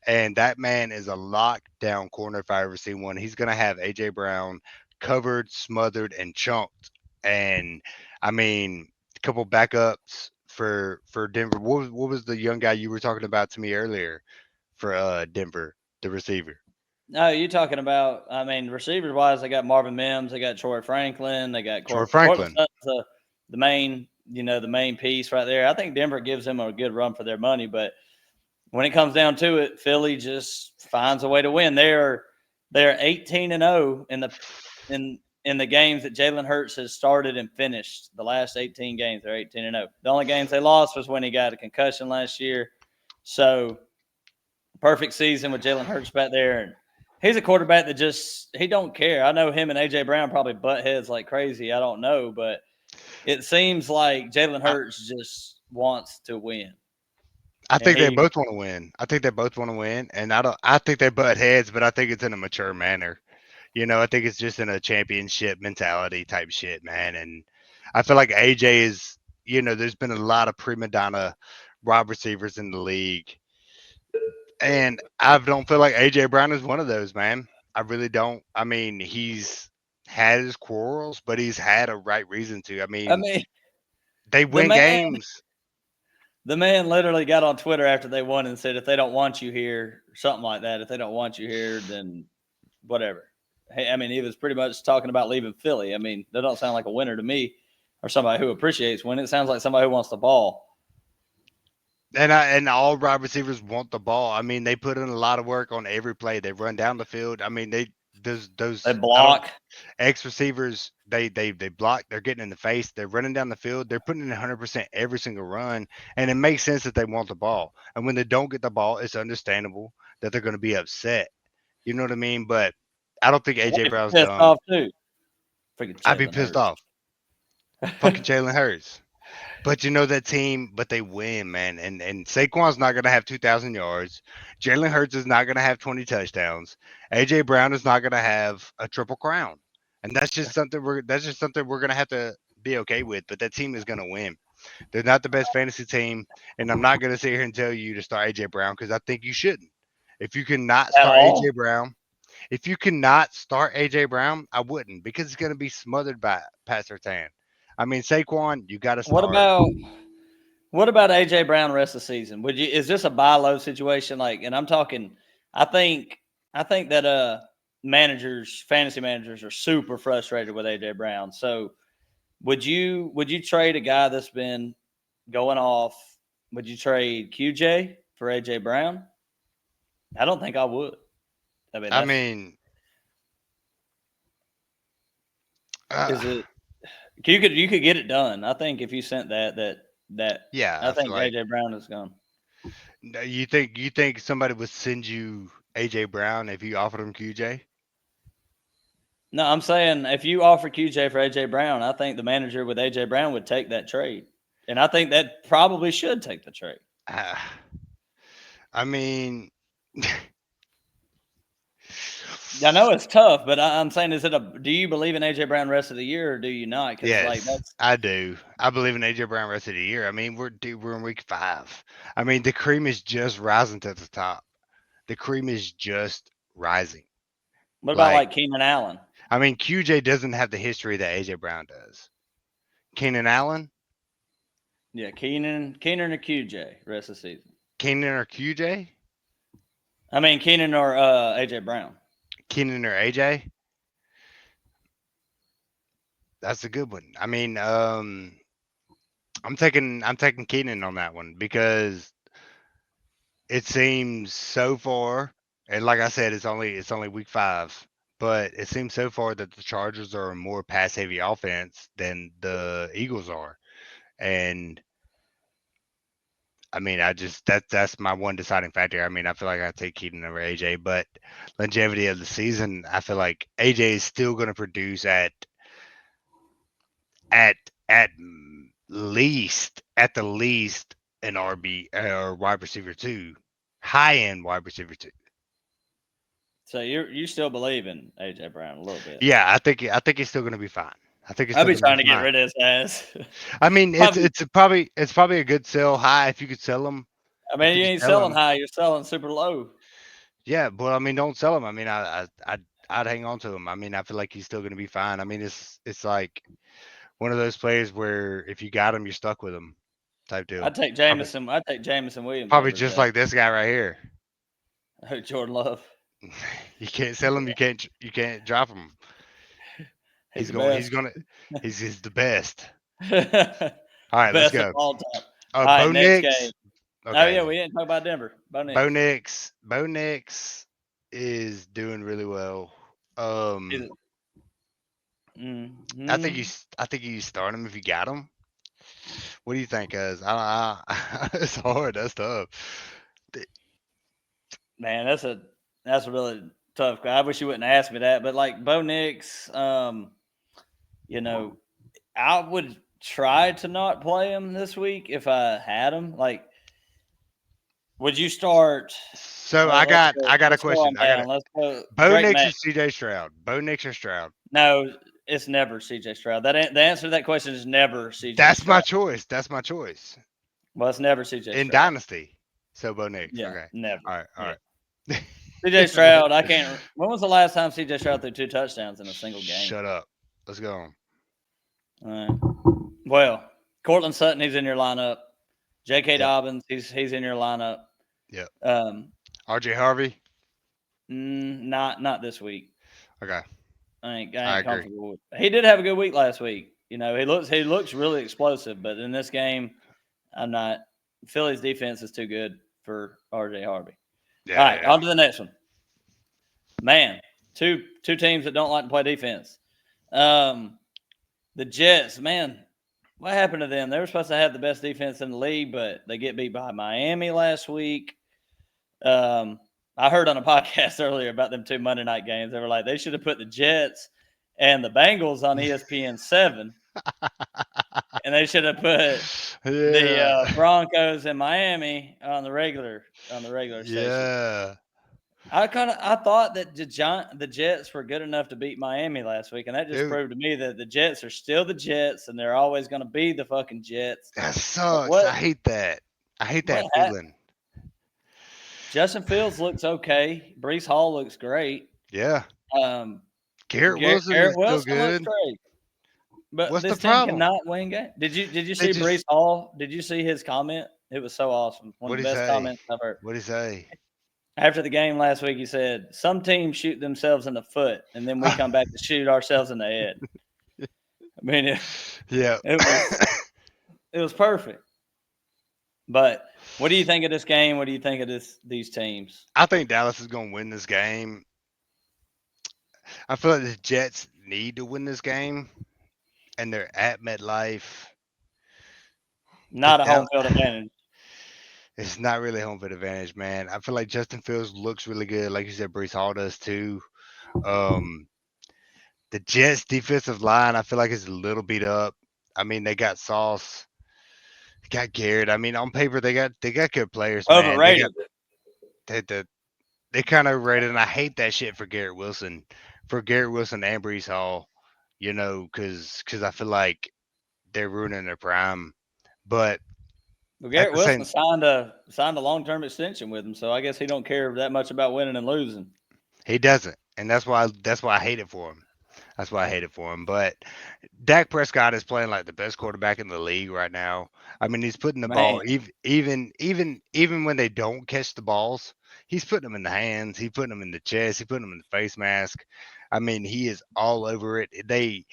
And that man is a lockdown corner if I ever see one. He's gonna have AJ Brown covered, smothered, and chunked. And I mean, a couple backups for Denver. What was the young guy you were talking about to me earlier for Denver, the receiver? No, you're talking about. I mean, receivers wise, they got Marvin Mims, they got Troy Franklin, they got Troy Courtland Franklin. Sutton's the main, the main piece right there. I think Denver gives them a good run for their money, but when it comes down to it, Philly just finds a way to win. They're 18-0 in the games that Jalen Hurts has started and finished. The last 18 games, they're 18-0. The only games they lost was when he got a concussion last year. So perfect season with Jalen Hurts back there, and he's a quarterback that just he don't care. I know him and AJ Brown probably butt heads like crazy. I don't know, but it seems like Jalen I, Hurts just wants to win, I and think they he. both want to win. I think they both want to win, and I don't. I think they butt heads, but I think it's in a mature manner. I think it's just in a championship mentality type shit, man. And I feel like AJ is. There's been a lot of prima donna wide receivers in the league, and I don't feel like AJ Brown is one of those, man. I really don't. I mean, he's had his quarrels, but he's had a right reason to. I I mean, mean, they the win man, games. the man literally got on Twitter after they won and said, "If they don't want you here, something like that. If they don't want you here, then whatever." Hey, I mean, he was pretty much talking about leaving Philly. I mean, that don't sound like a winner to me, or somebody who appreciates winning. It sounds like somebody who wants the ball. And all wide receivers want the ball. I mean, they put in a lot of work on every play. They run down the field. I mean, They those I don't block. X receivers. They block. They're getting in the face. They're running down the field. They're putting in 100% every single run, and it makes sense that they want the ball. And when they don't get the ball, it's understandable that they're going to be upset. You know what I mean? But I don't think I'd AJ be Brown's pissed dumb. off too. Freaking I'd be Jalen pissed Hurts. off. Fucking Jalen Hurts. But that team, but they win, man. And Saquon's not gonna have 2,000 yards. Jalen Hurts is not gonna have 20 touchdowns. AJ Brown is not gonna have a triple crown. And that's just something we're gonna have to be okay with. But that team is gonna win. They're not the best fantasy team, and I'm not gonna sit here and tell you to start AJ Brown because I think you shouldn't. If you cannot At start AJ all? Brown, if you cannot start AJ Brown, I wouldn't because it's gonna be smothered by Pat Surtain. I mean, Saquon, you got to What start. about what about AJ Brown rest of the season? Would you is this a buy low situation? Like, and I'm talking I think I think that managers, fantasy managers are super frustrated with AJ Brown. So would you trade a guy that's been going off? Would you trade QJ for AJ Brown? I don't think I would. I mean, I that's mean, uh, is it you could get it done. I think if you sent that yeah, I I feel think like AJ Brown is gone. you think somebody would send you AJ Brown if you offered him QJ? No, I'm saying if you offer QJ for AJ Brown, I think the manager with AJ Brown would take that trade. And I think that probably should take the trade. Uh, I mean, I know it's tough, but I'm saying, do you believe in AJ Brown rest of the year or do you not? Because like yes, that's I do. I believe in AJ Brown rest of the year. I mean, we're in week 5. I mean, the cream is just rising to the top. The cream is just rising. what about Like, like Keenan Allen? I mean, QJ doesn't have the history that AJ Brown does. Keenan Allen, Yeah, Keenan or QJ rest of the season. Keenan or QJ, I mean Keenan or AJ Brown. Keenan or AJ. That's a good one. I mean, I'm taking Keenan on that one because it seems so far, and like I said, it's only week 5, but it seems so far that the Chargers are a more pass heavy offense than the Eagles are, and I mean, that's my one deciding factor. I mean, I feel like I take Keenan over AJ, but longevity of the season, I feel like AJ is still going to produce at at at the least an RB or wide receiver 2, high end wide receiver 2. So you still believe in AJ Brown a little bit. Yeah, I think he's still going to be fine. I think he's I'd still be going to be trying to get fine. rid of his ass. I mean, it's Probably, it's probably a good sell high if you could sell him. I If mean, you you could ain't sell selling him, high, you're selling super low. yeah. But I mean, don't sell him. I mean, I'd hang on to him. I mean, I feel like he's still going to be fine. I mean, it's like one of those players where if you got him, you're stuck with him, type deal. Probably I'd take Jameson Williams probably over his just ass. like this guy right here. Jordan Love. You can't sell him. You can't drop him. He's He's the going. He's best. gonna. He's the best. All right, let's Best of go. all time. All right, Bo next game. Nix. Oh yeah, Okay, we didn't talk about Denver. Bo Bo Nix. Nix. Bo Nix is doing really well. He's Um, I think mm-hmm. you start him if you got him. What do you think, guys? It's hard. That's tough. Man, that's a really tough. I wish you wouldn't ask me that, but like Bo Nix, you know, I would try to not play him this week if I had him. Like, would you start? So I got I got a Let's go on question. I got a down. Let's go. Bo Drake Nix May. or CJ Stroud. Bo Nix or Stroud. No, it's never C.J. Stroud. The answer to that question is never C.J. That's my Stroud. choice. That's my choice. Well, it's never C.J. In Stroud. Dynasty. So Bo Nix. Yeah, Okay. never. All right. All Yeah, right. C.J. Stroud. I can't. When was the last time C.J. Stroud threw 2 touchdowns in a single game? Shut up. Let's go. All right. Well, Cortland Sutton, he's in your lineup. J.K. Yep. Dobbins, he's in your lineup. Yep. Um, RJ Harvey. not this week. Okay. I I ain't agree. comfortable with. He did have a good week last week. He looks really explosive, but in this game, I'm not. Philly's defense is too good for RJ Harvey. All Yeah. right, Yeah. on to the next one. Man, two teams that don't like to play defense. The Jets, man, what happened to them? They were supposed to have the best defense in the league, but they get beat by Miami last week. I heard on a podcast earlier about them 2 Monday night games. They were like, they should have put the Jets and the Bengals on ESPN 7, and they should have put the Yeah. Broncos and Miami on the regular station. Yeah. I thought that the Jets were good enough to beat Miami last week, and that just Dude, proved to me that the Jets are still the Jets, and they're always going to be the fucking Jets. that But sucks. I hate that. I hate what that happened? feeling. Justin Fields looks okay. Brees Hall looks great. Yeah. Um, Garrett Wilson Garrett is still Wilson looks good. great. But What's the this team problem? cannot win games. Did you They see Brees just Hall? Did you see his comment? It was so awesome. One of what'd the he best say? comments I've heard. What'd he say? After the game last week, he said, "Some teams shoot themselves in the foot, and then we come back to shoot ourselves in the head." I mean, Yeah. it was it was perfect. But what do you think of this game? What do you think of these teams? I think Dallas is gonna win this game. I feel like the Jets need to win this game, and they're at MetLife. The Not a home Dal- field advantage. it's not really home field advantage, man. I feel like Justin Fields looks really good, like you said. Brees Hall does too. Um, the Jets defensive line, I feel like is a little beat up. I mean, they got Sauce, got Garrett. I mean, on paper they got good players, man. They got Overrated. they, they kind of rated, and I hate that shit for Garrett Wilson and Brees Hall. Because I feel like they're ruining their prime. But Well, at Garrett the Wilson same, signed a long term extension with him, so I guess he don't care that much about winning and losing. he doesn't, and that's why I hate it for him. That's why I hate it for him. But Dak Prescott is playing like the best quarterback in the league right now. I mean, he's putting the ball Man, even when they don't catch the balls, he's putting them in the hands. He's putting them in the chest. He's putting them in the face mask. I mean, he is all over it. I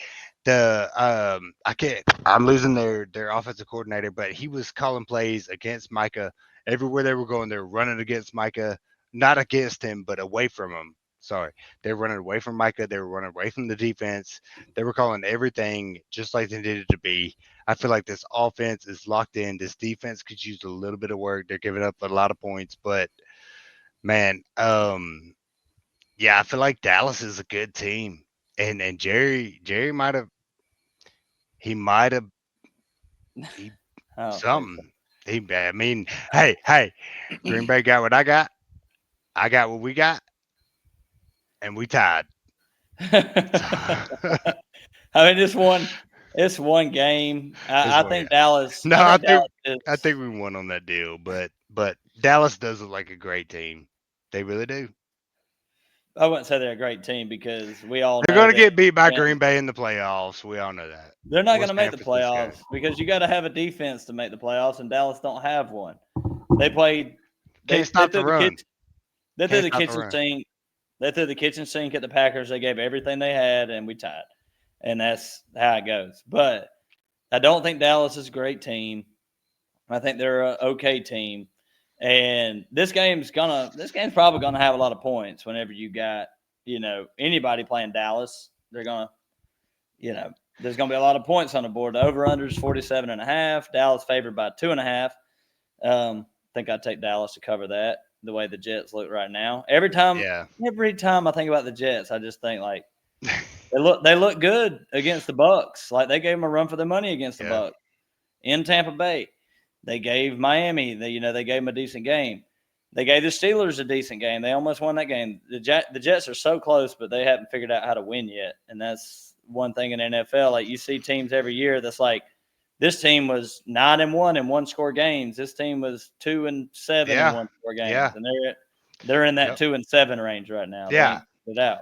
can't. I'm losing their offensive coordinator, but he was calling plays against Micah everywhere they were going. They were running against Micah, not against him, but away from him. Sorry, they were running away from Micah. They were running away from the defense. They were calling everything just like they needed to be. I feel like this offense is locked in. This defense could use a little bit of work. They're giving up a lot of points, but man, yeah, I feel like Dallas is a good team, and Jerry might have he I don't think something. I mean, hey, Green Bay got what I got. I got what we got, and we tied. so. I mean, it's one game. It's I way. think Dallas. No, I I think think Dallas is. I think we won on that deal, but Dallas does look like a great team. They really do. I wouldn't say they're a great team because we all They're know going to that get beat by when Green Bay in the playoffs. We all know that. they're not Or going to San make the Francisco. playoffs because you got to have a defense to make the playoffs, and Dallas don't have one. They played. Can't They stop the threw the run. kitchen. They threw Can't the stop the kitchen run. sink. They threw the kitchen sink at the Packers. They gave everything they had, and we tied. And that's how it goes. But I don't think Dallas is a great team. I think they're an okay team. And this game's probably gonna have a lot of points whenever you got, anybody playing Dallas. They're gonna, there's gonna be a lot of points on the board. The over under is 47.5. Dallas favored by 2.5. I think I'd take Dallas to cover that. the way the Jets look right now. Every time I think about the Jets, I just think like Yeah. they look good against the Bucks. Like they gave them a run for their money against the Yeah. Bucks in Tampa Bay. They gave Miami, they gave them a decent game. They gave the Steelers a decent game. They almost won that game. The Jets are so close, but they haven't figured out how to win yet. And that's one thing in NFL. Like you see teams every year that's like, this team was 9-1 in one score games. This team was 2-7 in Yeah. one score games, Yeah. and they're in that Yep. 2-7 range right now. They Yeah. ain't figured it out.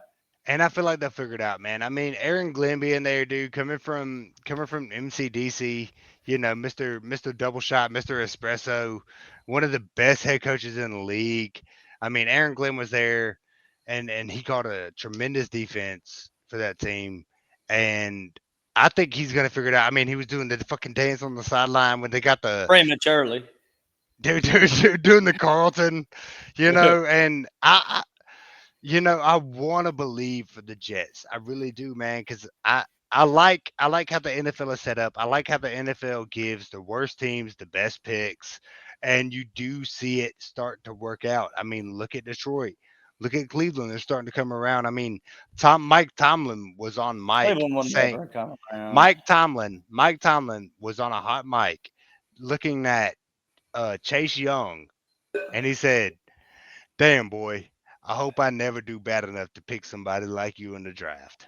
And I feel like they'll figure it out, man. I mean, Aaron Glenn being there, dude, coming from MCDC, Mister Double Shot, Mister Espresso, one of the best head coaches in the league. I mean, Aaron Glenn was there, and he called a tremendous defense for that team, and I think he's gonna figure it out. I mean, he was doing the fucking dance on the sideline when they got the Prematurely. dude doing the Carlton, and I want to believe for the Jets. I really do, man, because I like how the NFL is set up. I like how the NFL gives the worst teams the best picks, and you do see it start to work out. I mean, look at Detroit, look at Cleveland. They're starting to come around. I mean, Mike Tomlin was on Mike Cleveland will saying never come around. Mike Tomlin was on a hot mic looking at Chase Young, and he said, "Damn boy, I hope I never do bad enough to pick somebody like you in the draft."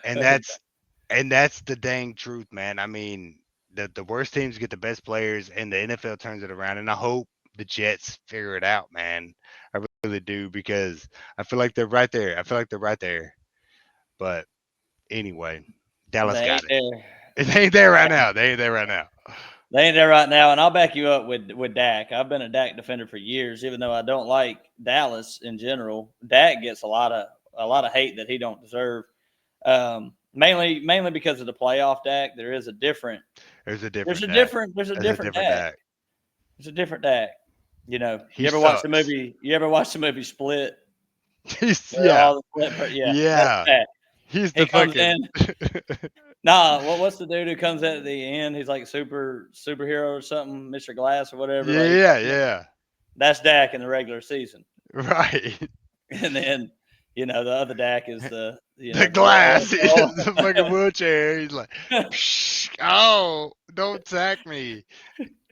And that's the dang truth, man. I mean, the worst teams get the best players, and the NFL turns it around. And I hope the Jets figure it out, man. I really do because I feel like they're right there. I feel like they're right there. But anyway, Dallas They ain't got it. there. They ain't there right now. They ain't there right now. They ain't there right now, and I'll back you up with Dak. I've been a Dak defender for years, even though I don't like Dallas in general. Dak gets a lot of hate that he don't deserve. Mainly because of the playoff Dak. There's a There's different a Dak. different there's a There's a different different Dak. Dak. There's a different Dak. He You ever watch the sucks. movie? You ever watch the movie Split? Where Yeah. all the yeah, that's Yeah. Dak. He's He the comes fucking in. Nah, what's the dude who comes in at the end? He's like superhero or something, Mr. Glass or whatever. Like he Yeah, comes in. yeah. That's Dak in the regular season, Right. and then the other Dak is The the glass. He oh, has the fucking wheelchair. He's like, Psh, oh, don't sack me.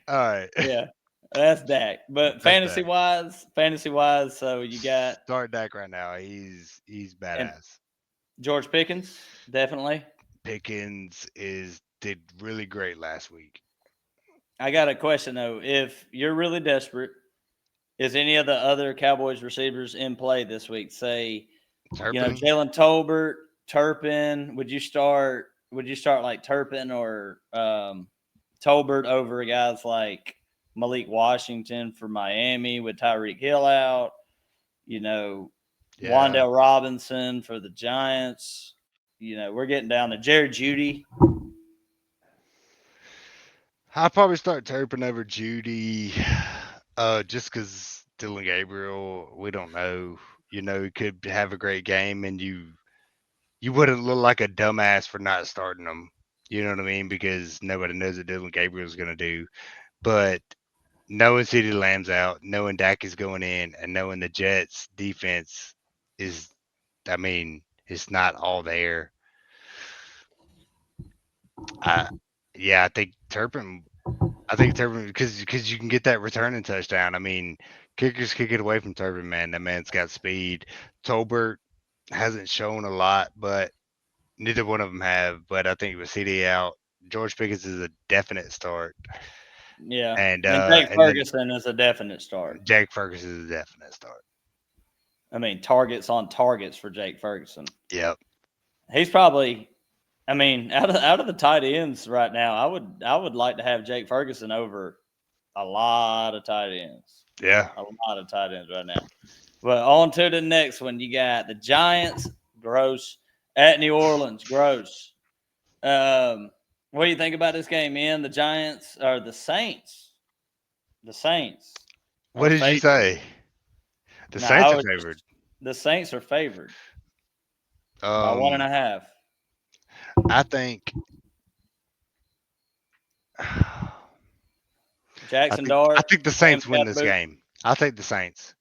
All right. yeah, that's Dak. But That's Dak. fantasy wise, so you got Start Dak right now. He's and badass. George Pickens definitely. Pickens is did really great last week. I got a question though. If you're really desperate, is any of the other Cowboys receivers in play this week? Say, Turpin. Jalen Tolbert, Turpin. Would you start like Turpin or Tolbert over guys like Malik Washington for Miami with Tyreek Hill out? You know, Yeah. Wandale Robinson for the Giants. We're getting down to Jared Judy. I'll probably start Turpin over Judy. Just because Dylan Gabriel, we don't know. He could have a great game, and you wouldn't look like a dumbass for not starting him. You know what I mean? Because nobody knows what Dylan Gabriel's going to do. But knowing CeeDee Lamb's out, knowing Dak is going in, and knowing the Jets defense is, I mean, it's not all there. I, yeah, I think Turpin because you can get that returning touchdown. I mean, kickers kick it away from Turpin, man. That man's got speed. Tolbert hasn't shown a lot, but neither one of them have. But I think with CD out, George Pickens is a definite start, Yeah, and and Jake and then Ferguson is a definite start. Jake Ferguson is a definite start. I mean, targets on targets for Jake Ferguson. Yep. He's probably, I mean, out of the tight ends right now, I would like to have Jake Ferguson over a lot of tight ends, Yeah. a lot of tight ends right now. But on to the next one. You got the Giants, gross, at New Orleans, gross. What do you think about this game, man? The Giants or the Saints? The Saints What are did you favored. say? The No, I Saints are was favored. just the Saints are favored by one and Um, a half. I think. I Jackson think. I Dart, think the Sam Saints win this Scatterboot. game. I'll take the Saints.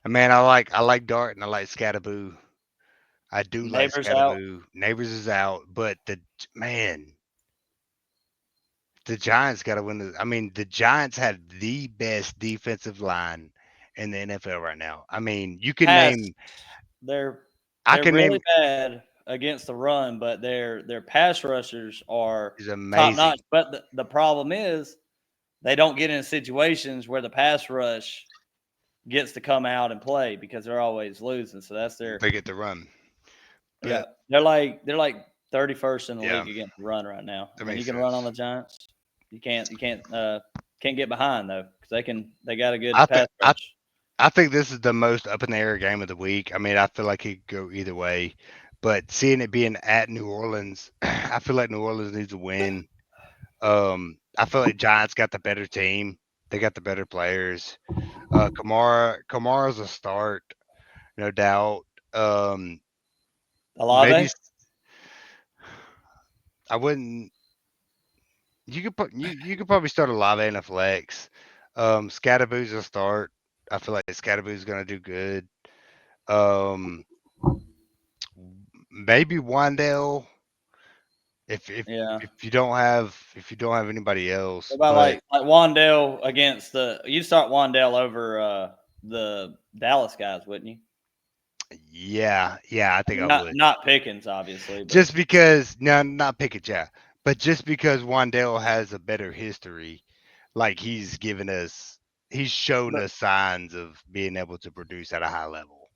And man, I like Dart and I like Scatterboo. I do like Neighbors out. Scatterboo. Neighbors is out, but man, the Giants got to win the. I mean, the Giants have the best defensive line in the NFL right now. I mean, you can Pass. name. They're I they're can really name. bad against the run, but their pass rushers are Is top notch. amazing. But the problem is they don't get in situations where the pass rush gets to come out and play because they're always losing. So that's their They get the run, yeah. but They're like 31st in the yeah, league against the run right now. that When you makes can run on sense. the Giants, you can't get behind though because they got a I good think pass rush. I think this is the most up in the air game of the week. I mean, I feel like it could go either way, but seeing it being at New Orleans, I feel like New Orleans needs a win. I feel like Giants got the better team. They got the better players. Kamara's a start, no doubt. Um, maybe Alave, I wouldn't. You could probably start a Lava and a flex. Scatterboo's a start. I feel like Scatterboo's gonna do good. Um, maybe Wandale if if yeah. if you don't have anybody else. What about But like Wandale against the? You'd start Wandale over the Dallas guys, wouldn't you? yeah, I I think mean, I not would. not Pickens, obviously, but Just because no, not Pickett, yeah, but just because Wandale has a better history, like he's shown but us signs of being able to produce at a high level.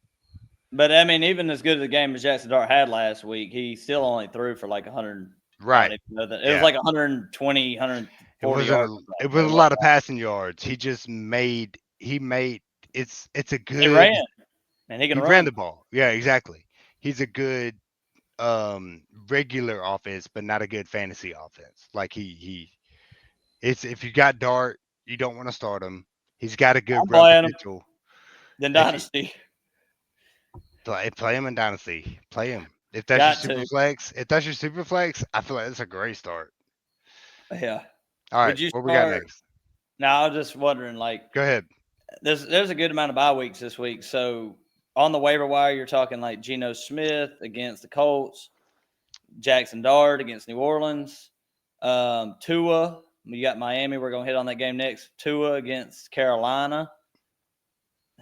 but I mean, even as good of a game as Jackson Dart had last week, he still only threw for like 100. I don't Right. even know that it was Yeah. like 120, It 140 wasn't yards. a, Or it something. was It a lot wasn't. of passing yards. He made it's a He ran, good and he can he ran run. the ball. Yeah, exactly. He's a good regular offense, but not a good fantasy offense. Like he it's if you got Dart, you don't want to start him. He's got a I'm good run playing him. potential. Then If you Dynasty play him in Dynasty, play him. If that's your got super to. flex, I feel like it's a great start. Yeah. All right, Would you what we got start? next? Now, I was just wondering, like, Go ahead. there's a good amount of bye weeks this week. So on the waiver wire, you're talking like Geno Smith against the Colts, Jackson Dart against New Orleans, Tua. You got Miami. We're gonna hit on that game next. Tua against Carolina.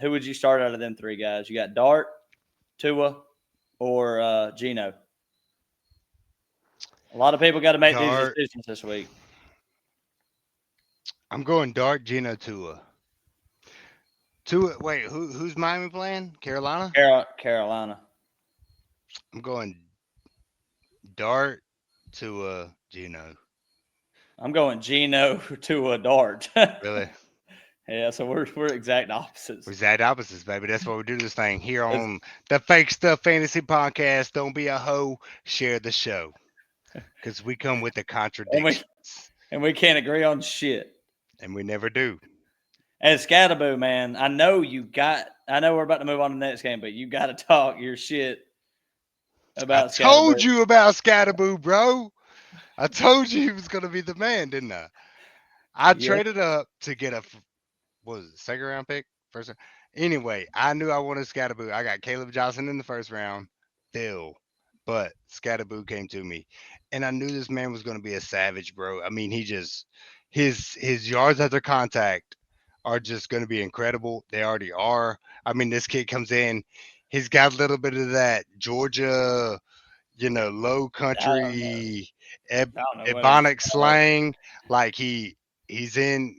Who would you start out of them three guys? You got Dart, Tua, or Geno. A lot of people got to make these Dart. decisions this week. I'm going Dart, Gino, Tua. Tua. Wait, who's Miami playing? Carolina. Carolina. I'm going Dart, Tua, Gino. I'm going Geno to a Dart. Really? Yeah, so we're exact We're opposites. exact opposites, baby. That's why we do this thing here It's- on the Fake Stuff Fantasy Podcast. Don't be a hoe. Share the show because we come with the and we contradictions, and we can't agree on shit. and we never do. And Scatterboo, man, I know you got. I know we're about to move on to the next game, but you got to talk your shit I about told Scatterboo. you about Scatterboo, bro. I told you he was gonna be the man, didn't I? I Yeah, traded up to get a what was it, second round pick? First round? Anyway, I knew I wanted Scatterboo. I got Caleb Johnson in the first round, Bill, but Scatterboo came to me. And I knew this man was gonna be a savage, bro. I mean, his yards after contact are just gonna be incredible. They already are. I mean, this kid comes in, he's got a little bit of that Georgia, low I don't know. country I don't know what it's. ebonic slang. Like he's in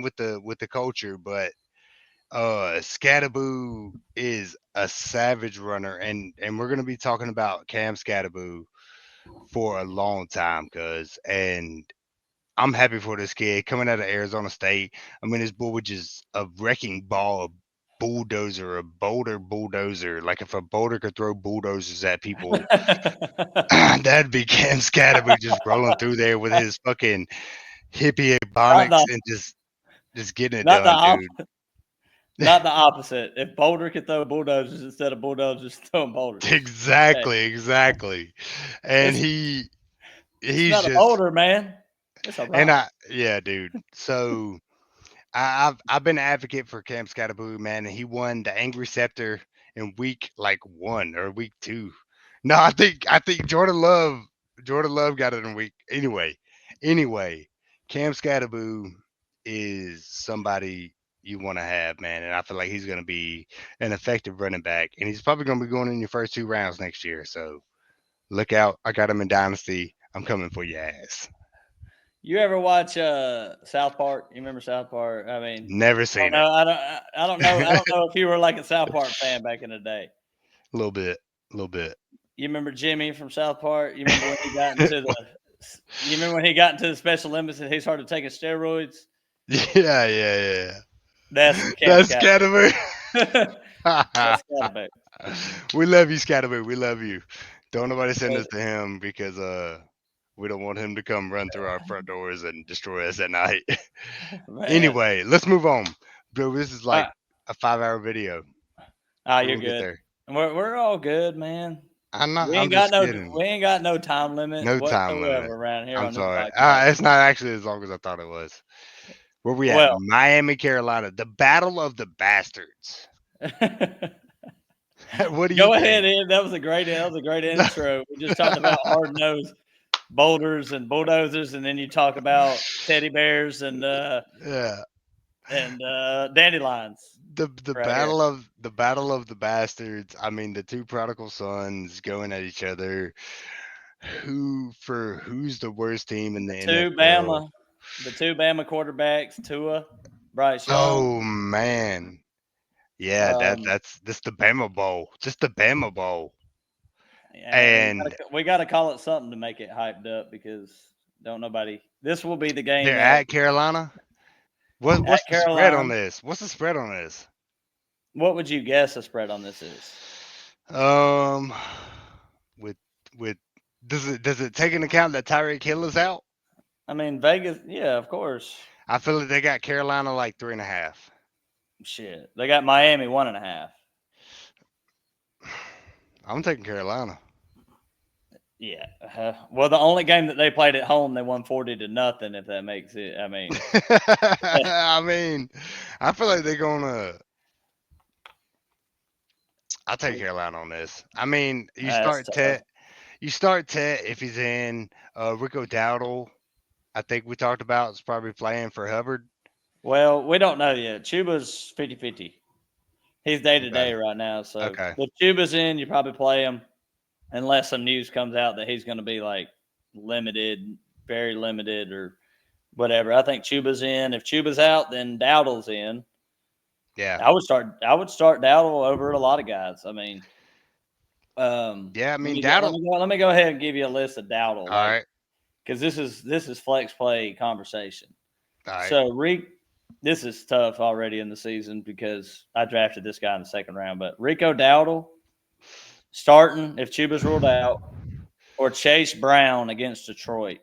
with the culture, but Scatterboo is a savage runner, and we're gonna be talking about Cam Scatterboo for a long time, cuz and I'm happy for this kid coming out of Arizona State. I mean, this boy was just a wrecking ball, a bulldozer, a boulder bulldozer. Like if a boulder could throw bulldozers at people, that'd be Cam Scatterboo just rolling through there with his fucking hippie not ebonics the and just getting it not the done, dude. not the opposite. If Boulder could throw bulldozers instead of bulldozers throwing boulders, hey, Exactly. And it's he's not a just boulder, man. It's a and rock. I yeah, dude. So I've been an advocate for Cam Scatterboo, man, and he won the Angry Scepter in week like 1 or week 2. No, I think Jordan Love got it in week anyway. Cam Scatterboo is somebody you want to have, man, and I feel like he's going to be an effective running back, and he's probably going to be going in your first 2 rounds next year. So look out! I got him in Dynasty. I'm coming for your ass. You ever watch South Park? You remember South Park? I mean, Never I don't seen know. it. I don't know. I don't know if you were like a South Park fan back in the day. A little bit, a little bit. You remember Jimmy from South Park? You remember when he got into the? You remember when he got into the Special Olympics and he started taking steroids? Yeah, yeah, yeah. That's Cam That's Scatterman. Scatterboo. That's Scatterman. We love you, Scatterboo. We love you. Don't nobody send But us to him because we don't want him to come run through our front doors and destroy us at night. man, Anyway, let's move on. Bro, this is uh, like a 5 hour video. We're you're gonna get good. there. We're all good, man. I'm not. I'm just kidding. We ain't got no time limit No time whatsoever limit. around here I'm on this sorry. podcast. It's not actually as long as I thought it was. Where we at? Well, Miami, Carolina. The Battle of the Bastards. What do you go ahead, think? Ed. That was a great intro. We just talked about hard nosed boulders and bulldozers, and then you talk about teddy bears Yeah. and dandelions The right here. battle of the bastards. I mean, the two prodigal sons going at each other. Who's the worst team in The the two NFL? Bama, the two Bama quarterbacks, Tua, Bryce Young. Oh man, yeah, Um, that's the Bama Bowl, just the Bama Bowl, and and we got to call it something to make it hyped up because don't nobody. This will be the game they're that at Carolina. What at what's the spread on Carolina. this? What's the spread on this? What would you guess the spread on this is? Um, with with does it take into account that Tyreek Hill is out? I mean, Vegas. Yeah, of course. I feel like they got Carolina like 3.5. Shit, they got Miami 1.5. I'm taking Carolina. Yeah. Well, the only game that they played at home, they won 40-0. If that makes it. I mean, I mean, I feel like they're gonna. I'll take Carolina on this. I mean, you that's start tough. Tet. You start Tet if he's in. Rico Dowdle, I think we talked about is probably playing for Hubbard. Well, we don't know yet. Chuba's 50-50. He's day to Okay. day right now. So Okay. if Chuba's in, you probably play him unless some news comes out that he's going to be like limited, very limited, or whatever. I think Chuba's in. If Chuba's out, then Dowdle's in. Yeah. I would start Dowdle over a lot of guys. I mean, Yeah. I let mean, me go, Dowdle. let me go ahead and give you a list of Dowdle, All like right. because this is flex play conversation. All right. So this is tough already in the season because I drafted this guy in the second round. But Rico Dowdle starting if Chuba's ruled out, or Chase Brown against Detroit.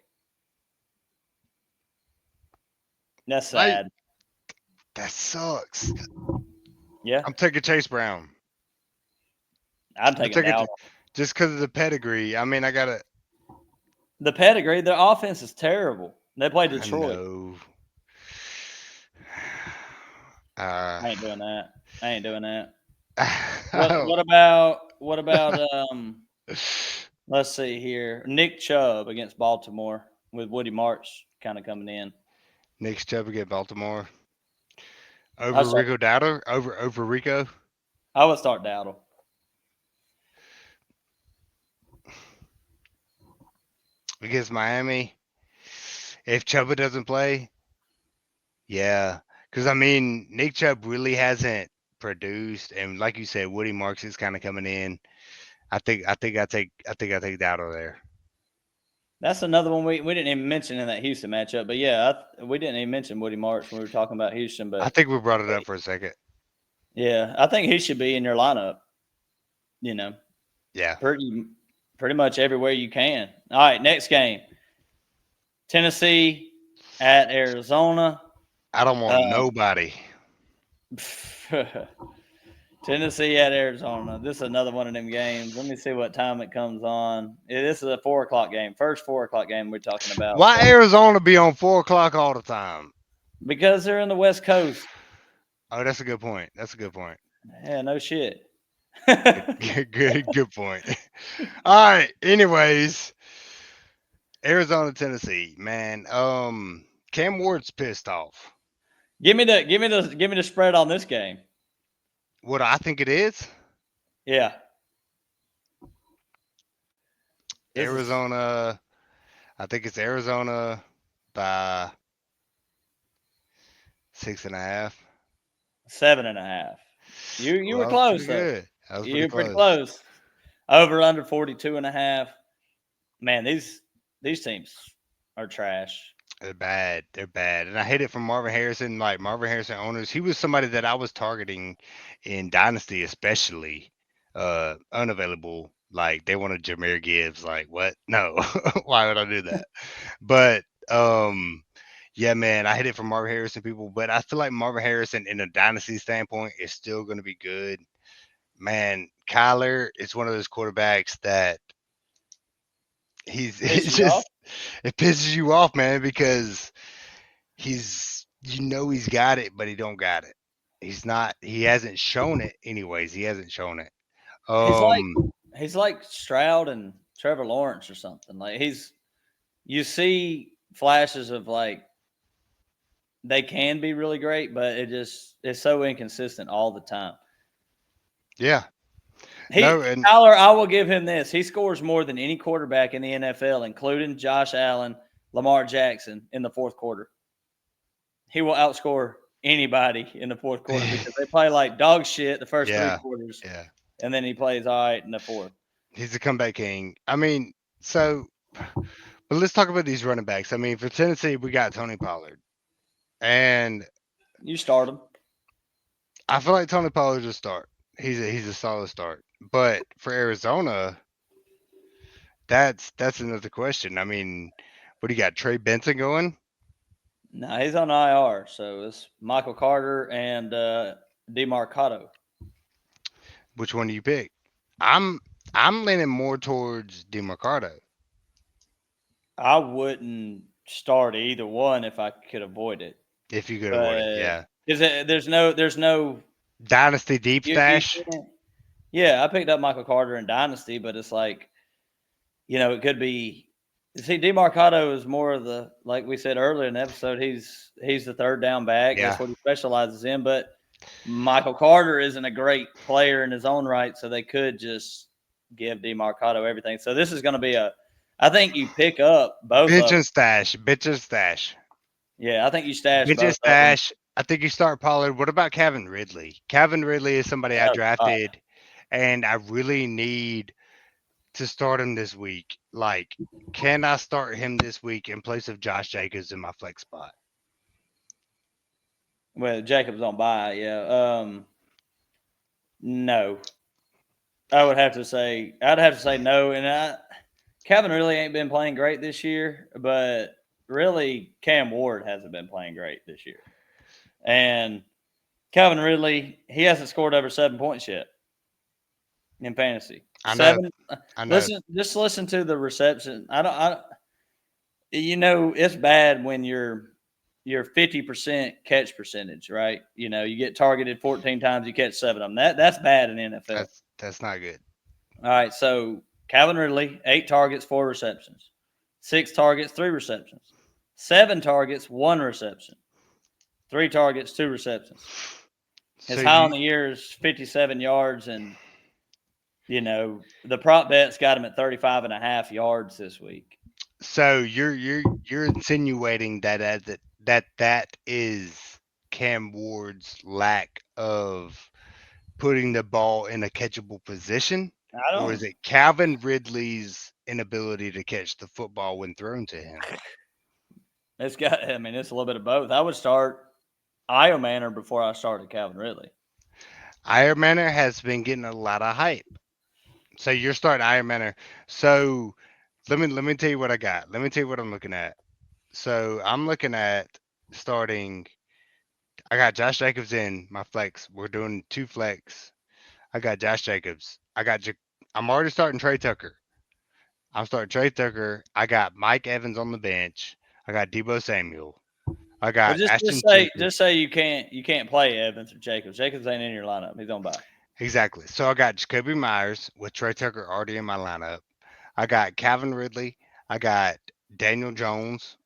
That's Like sad. that sucks. Yeah, I'm taking Chase Brown. I'm I'm taking taking Dowdle. just because of the pedigree. I mean, I gotta. The pedigree, their offense is terrible. They play I Detroit. know. I ain't doing that. I ain't doing that. Oh. What about let's see here. Nick Chubb against Baltimore with Woody March kind of coming in. Nick Chubb against Baltimore I over start Rico Dowdle over Rico I would start Dowdle. against Miami. If Chuba doesn't play, yeah, because I mean Nick Chubb really hasn't produced, and like you said, Woody Marks is kind of coming in. I think I take Dowdle there. That's another one we didn't even mention in that Houston matchup. But yeah, we didn't even mention Woody March when we were talking about Houston. I But think we brought it up for a second. yeah, I think he should be in your lineup. You know, Yeah, pretty pretty much everywhere you can. All right, next game: Tennessee at Arizona. I don't want Um, nobody. Tennessee at Arizona. This is another one of them games. Let me see what time it comes on. This is a 4 o'clock game. First 4 o'clock game we're talking about. Why So Arizona be on 4 o'clock all the time? Because they're in the West Coast. Oh, that's a good point. That's a good point. Yeah, no shit. Good point. All right. Anyways, Arizona, Tennessee, man. Cam Ward's pissed off. Give me the spread on this game. What I think it is, Yeah, this is Arizona. I think it's Arizona by 6.5. 7.5. You Well, were that was pretty close though. good. That was You pretty were pretty close. close. Over under 42.5. Man, these teams are trash. They're bad. They're bad. And I hate it from Marvin Harrison. Like Marvin Harrison owners, he was somebody that I was targeting in Dynasty, especially unavailable. Like they wanted Jameer Gibbs. Like what? No. Why would I do that? But yeah, man, I hit it from Marvin Harrison people, but I feel like Marvin Harrison in a dynasty standpoint is still gonna be good. Man, Kyler is one of those quarterbacks that he's Piss it's you off? just it pisses you off, man, because he's got it, but he don't got it. He hasn't shown it anyways. He hasn't shown it. He's like Um he's like Stroud and Trevor Lawrence or something. Like you see flashes of like they can be really great, but it's so inconsistent all the time. yeah. He No, and Tyler, I will give him this. He scores more than any quarterback in the NFL, including Josh Allen, Lamar Jackson in the fourth quarter. He will outscore anybody in the fourth quarter because they play like dog shit the first three yeah. quarters, Yeah. and then he plays all right in the fourth. He's the comeback king. I mean, so but let's talk about these running backs. I mean, for Tennessee, we got Tony Pollard. And You start him. I feel like Tony Pollard's a start. He's a solid start. But for Arizona, that's another question. I mean, what do you got? Trey Benson going? No, he's on IR, so it's Michael Carter and Demarcado. Which one do you pick? I'm I'm leaning more towards DeMarcado I wouldn't start either one if I could avoid it, if you could avoid it. but Yeah. there's no Dynasty deep you stash. can't. Yeah, I picked up Michael Carter in Dynasty, but it's like it could be. See, Demarcado is more of the like we said earlier in the episode. He's the third down back. Yeah. That's what he specializes in. But Michael Carter isn't a great player in his own right, so they could just give Demarcado everything. So this is going to be a. I think you pick up both Bench of them. and stash. Bench and stash. Yeah, I think you stash Bench and both of them. stash. I think you start Pollard. What about Kevin Ridley? Kevin Ridley is somebody I Oh, God. drafted, and I really need to start him this week. Like, can I start him this week in place of Josh Jacobs in my flex spot? Well, Jacobs on by. Yeah. No, I'd have to say no, and Calvin really ain't been playing great this year, but really Cam Ward hasn't been playing great this year. And Calvin Ridley, he hasn't scored over 7 points yet in fantasy. I know, Seven. I know. Listen to the reception. It's bad when you're 50% catch percentage, right? You get targeted 14 times, you catch seven of them. That's bad in the NFL. That's not good. All right, so Calvin Ridley, 8 targets, 4 receptions, 6 targets, 3 receptions, 7 targets, 1 reception, 3 targets, 2 receptions. So His high on you the year is 57 yards, and the prop bet's got him at 35.5 yards this week. you're insinuating that is Cam Ward's lack of putting the ball in a catchable position, I or is don't. it Calvin Ridley's inability to catch the football when thrown to him? It's got. I mean, it's a little bit of both. I would start Io Manor before I started Calvin Ridley. Iron Manor has been getting a lot of hype. So you're starting Iron Manor. So let me tell you what I got. Let me tell you what I'm looking at. So I'm looking at starting. I got Josh Jacobs in my flex. We're doing two flex. I got Josh Jacobs. I'm already starting Trey Tucker. I'm starting Trey Tucker. I got Mike Evans on the bench. I got Debo Samuel. I Well, got just Ashton just say Tucker. just say you can't play Evans or Jacobs. Jacobs ain't in your lineup. He's on bye. Exactly. So I got Jacoby Myers with Trey Tucker already in my lineup. I got Calvin Ridley. I got Daniel Jones.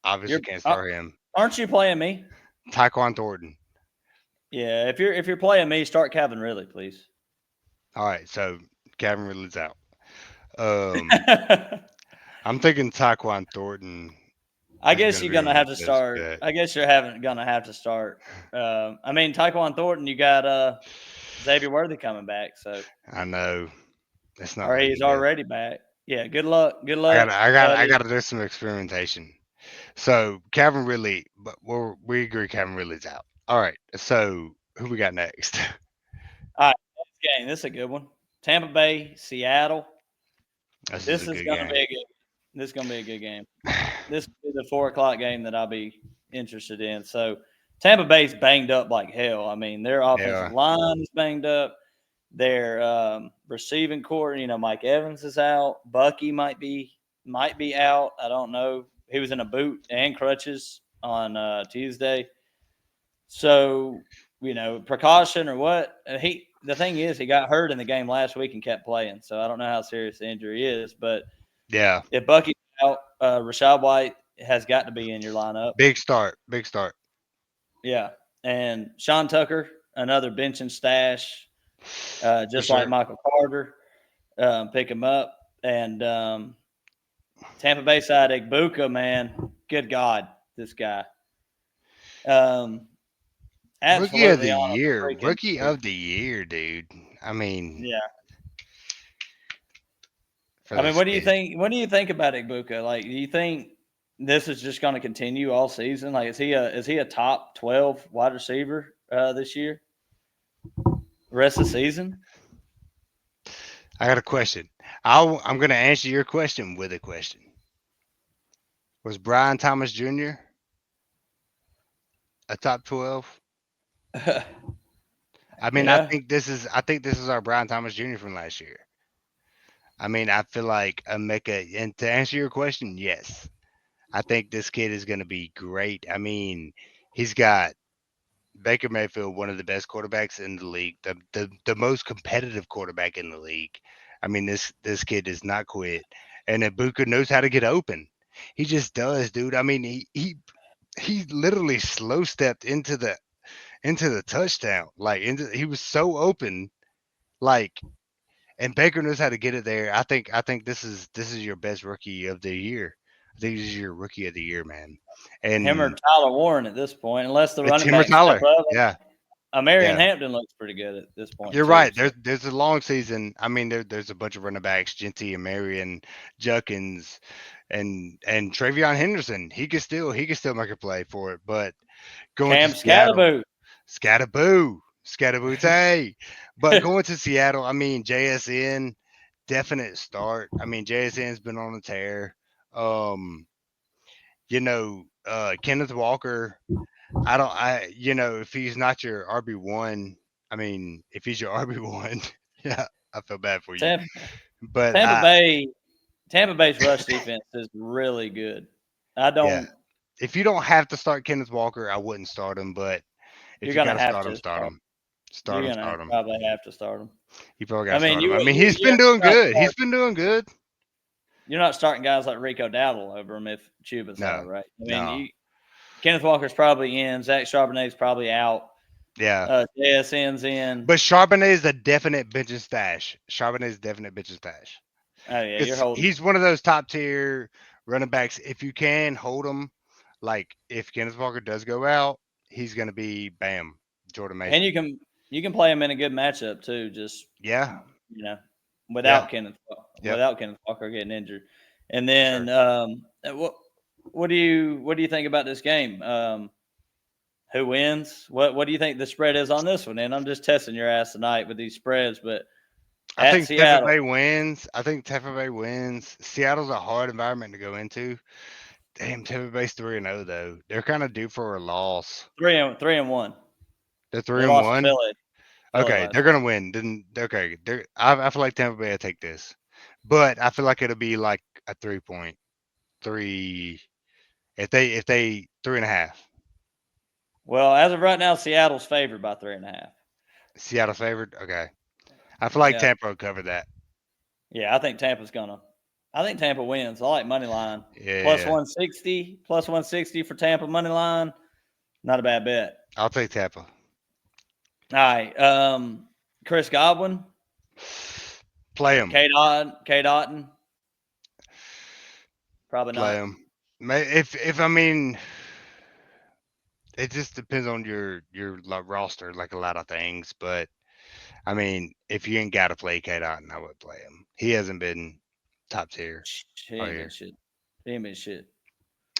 Obviously You're can't start him. aren't you playing me? Tyquan Thornton. Yeah, if you're playing me, start Calvin Ridley, please. All right, so Calvin Ridley's out. Um, I'm thinking Tyquan Thornton I is guess going to you're be gonna my have to best start. bet. I guess you're having gonna have to start. I mean, Tyquan Thornton, you got Xavier Worthy coming back, so I know it's not or looking he's good. already back. Yeah, good luck. Good I luck, got I got I buddy. got to do some experimentation. So Calvin Ridley, but we agree Calvin Ridley's out. All right, so who we got next? All right, next game. This is a good one. Tampa Bay, Seattle. This is a This is good gonna game. be a good. This is gonna be a good game. This will be the 4 o'clock game that I'll be interested in. So Tampa Bay's banged up like hell. I mean, their They offensive are line is banged up. Their receiving core, Mike Evans is out. Bucky might be out. I don't know. He was in a boot and crutches on Tuesday. So precaution or what? The thing is, he got hurt in the game last week and kept playing. So I don't know how serious the injury is, but yeah. if Bucky's out, Rashad White has got to be in your lineup. Big start. Big start. Yeah, and Sean Tucker, another bench and stash, For just like sure. Michael Carter. Pick him up. And Tampa Bay side, Igbuka, man, good God, this guy. Um, Rookie of the absolutely on year. a freaking Rookie tear. of the year, dude. I mean, Yeah. for I mean, this what do you kid. think? What do you think about Igbuka? Like, do you think this is just going to continue all season? Like, is he a top 12 wide receiver this year? Rest of the season? I got a question. I'm going to answer your question with a question. Was Brian Thomas Jr. a top 12? I mean, Yeah. I think this is our Brian Thomas Jr. from last year. I mean, I feel like Emeka, and to answer your question, yes. I think this kid is going to be great. I mean, he's got Baker Mayfield, one of the best quarterbacks in the league, the most competitive quarterback in the league. I mean, this kid does not quit, and Ibuka knows how to get open. He just does, dude. I mean, he literally slow stepped into the touchdown, like he was so open, like, and Baker knows how to get it there. I think this is your best rookie of the year. I think this is your rookie of the year, man. Him or And Tyler Warren at this point, unless the it's running him or back step Tyler. up. Yeah, Marion yeah. Hampton looks pretty good at this point You're too. right. So There's a long season. I mean, there's a bunch of running backs, Genty and Marion, Juckins, and Travion Henderson. He could still make a play for it. But going to Cam Seattle, Scatterboo. Scattabooty. But going to Seattle, I mean, JSN, definite start. I mean, JSN's been on a tear. Um, Kenneth Walker. If he's not your RB1, I mean, if he's your RB1, yeah, I feel bad for you. Tampa, But Tampa Bay, Tampa Bay's rush defense is really good. I yeah, don't. if you don't have to start Kenneth Walker, I wouldn't start him. But if You're you got gonna to have start him, to start start. him, start You're him, gonna start him. probably have to start them. You probably got I to mean, start him. you I mean, you he's been you're doing not good. start, He's been doing good. you're not starting guys like Rico Dowdle over him if Chuba's out, No, right? I mean, no, Kenneth Walker's probably in. Zach Charbonnet's probably out. yeah. JSN's in. But Charbonnet is a definite bench and stash. Charbonnet is a definite bench and stash. Oh yeah, you're Because holding. he's one of those top tier running backs. If you can hold him, like if Kenneth Walker does go out, he's gonna be bam, Jordan And you Mason. can you can play him in a good matchup too. Just Yeah, you know, yeah, yep, Without Kenneth Walker getting injured. And for sure. then what do you think about this game? Who wins? What do you think the spread is on this one? And I'm just testing your ass tonight with these spreads, but I at think Tampa Seattle, Bay wins. I think Tampa Bay wins. Seattle's a hard environment to go into. Damn, Tampa Bay's 3-0 though. They're kind of due for a loss. 3-1. They're They three and lost to one. Philly Okay, last they're gonna win. Then okay, I feel like Tampa Bay will take this, but I feel like it'll be like a 3 point, three. If they 3.5, Well, as of right now, Seattle's favored by 3.5. Seattle favored. Okay, I feel like Yeah, Tampa will cover that. yeah. I think Tampa's gonna. I think Tampa wins. I like money line plus Yeah, 160, plus 160 for Tampa money line. Not a bad bet. I'll take Tampa. All right. Chris Godwin, Play them. K. Dotton, probably Play not. them. If I mean, it just depends on your roster, like a lot of things. But I mean, if you ain't got to play K Dot, I would play him. He hasn't been top tier He all ain't been year. shit. He ain't been shit.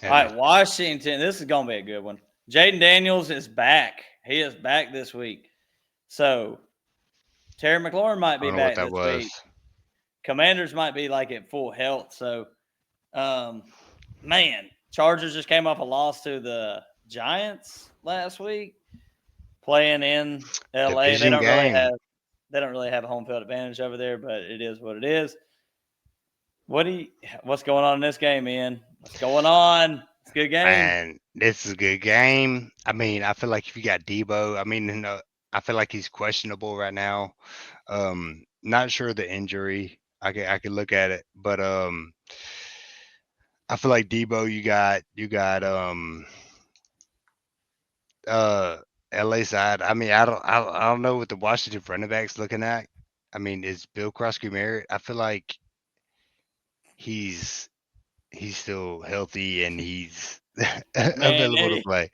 All Hasn't been. right, Washington. This is gonna be a good one. Jaden Daniels is back. He is back this week. So Terry McLaurin might I be don't know what back that this was. week. Commanders might be like at full health. So, um, man, Chargers just came off a loss to the Giants last week, playing in LA. Division game. They don't really have a home field advantage over there, but it is what it is. What's going on in this game, Ian? What's going on? It's a good game. Man, this is a good game. I mean, I feel like if you got Debo, I mean, I feel like he's questionable right now. Not sure the injury. I could look at it, but I feel like Debo. You got uh LA side. I mean, I don't know what the Washington running backs looking at. I mean, is Bill Krosky merit? I feel like he's he's still healthy and he's Man, available to play.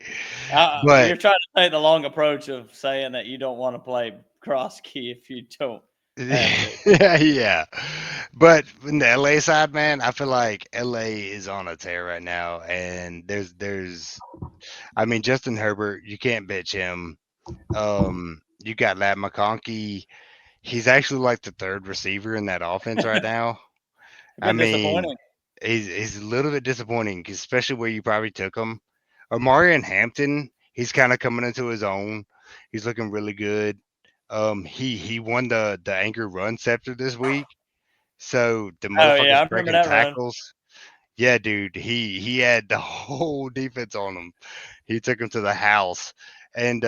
you're But trying to take the long approach of saying that you don't want to play cross key if you don't have to. yeah. But in the LA side, man, I feel like LA is on a tear right now, and there's I mean Justin Herbert, you can't bitch him. You got Lad McConkey. He's actually like the third receiver in that offense right now. You've I been mean, disappointing. he's a little bit disappointing, especially where you probably took him. Omarion Hampton, he's kind of coming into his own. He's looking really good. He won the anchor run scepter this week. So the Oh yeah, motherfucker's I remember breaking that run. tackles. Yeah, dude, he had the whole defense on him. He took him to the house, and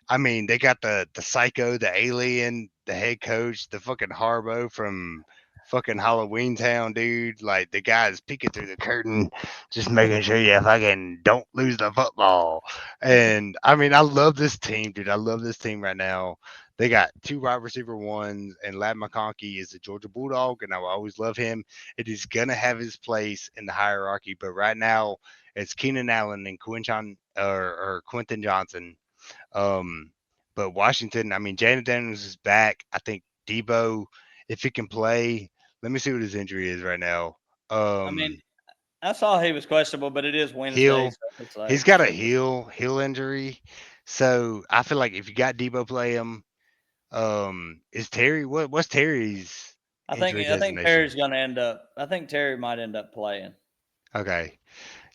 I mean, they got the psycho, the alien, the head coach, the fucking Harbo from fucking Halloween Town, dude. Like the guy's peeking through the curtain, just making sure you fucking don't lose the football. And I mean, I love this team, dude. I love this team right now. They got two wide receiver ones, and Lad McConkey is a Georgia Bulldog, and I will always love him. It is gonna have his place in the hierarchy, but right now it's Keenan Allen and or Quentin Johnson. Um, but Washington, I mean, Jaden Daniels is back. I think Debo, if he can play, let me see what his injury is right now. I mean, Um, I saw he was questionable, but it is Wednesday, heel, so it's he's like got a should be. heel injury. So I feel like if you got Debo play him, is Terry what's Terry's injury I think Terry's designation? gonna end up. I think Terry might end up playing. Okay.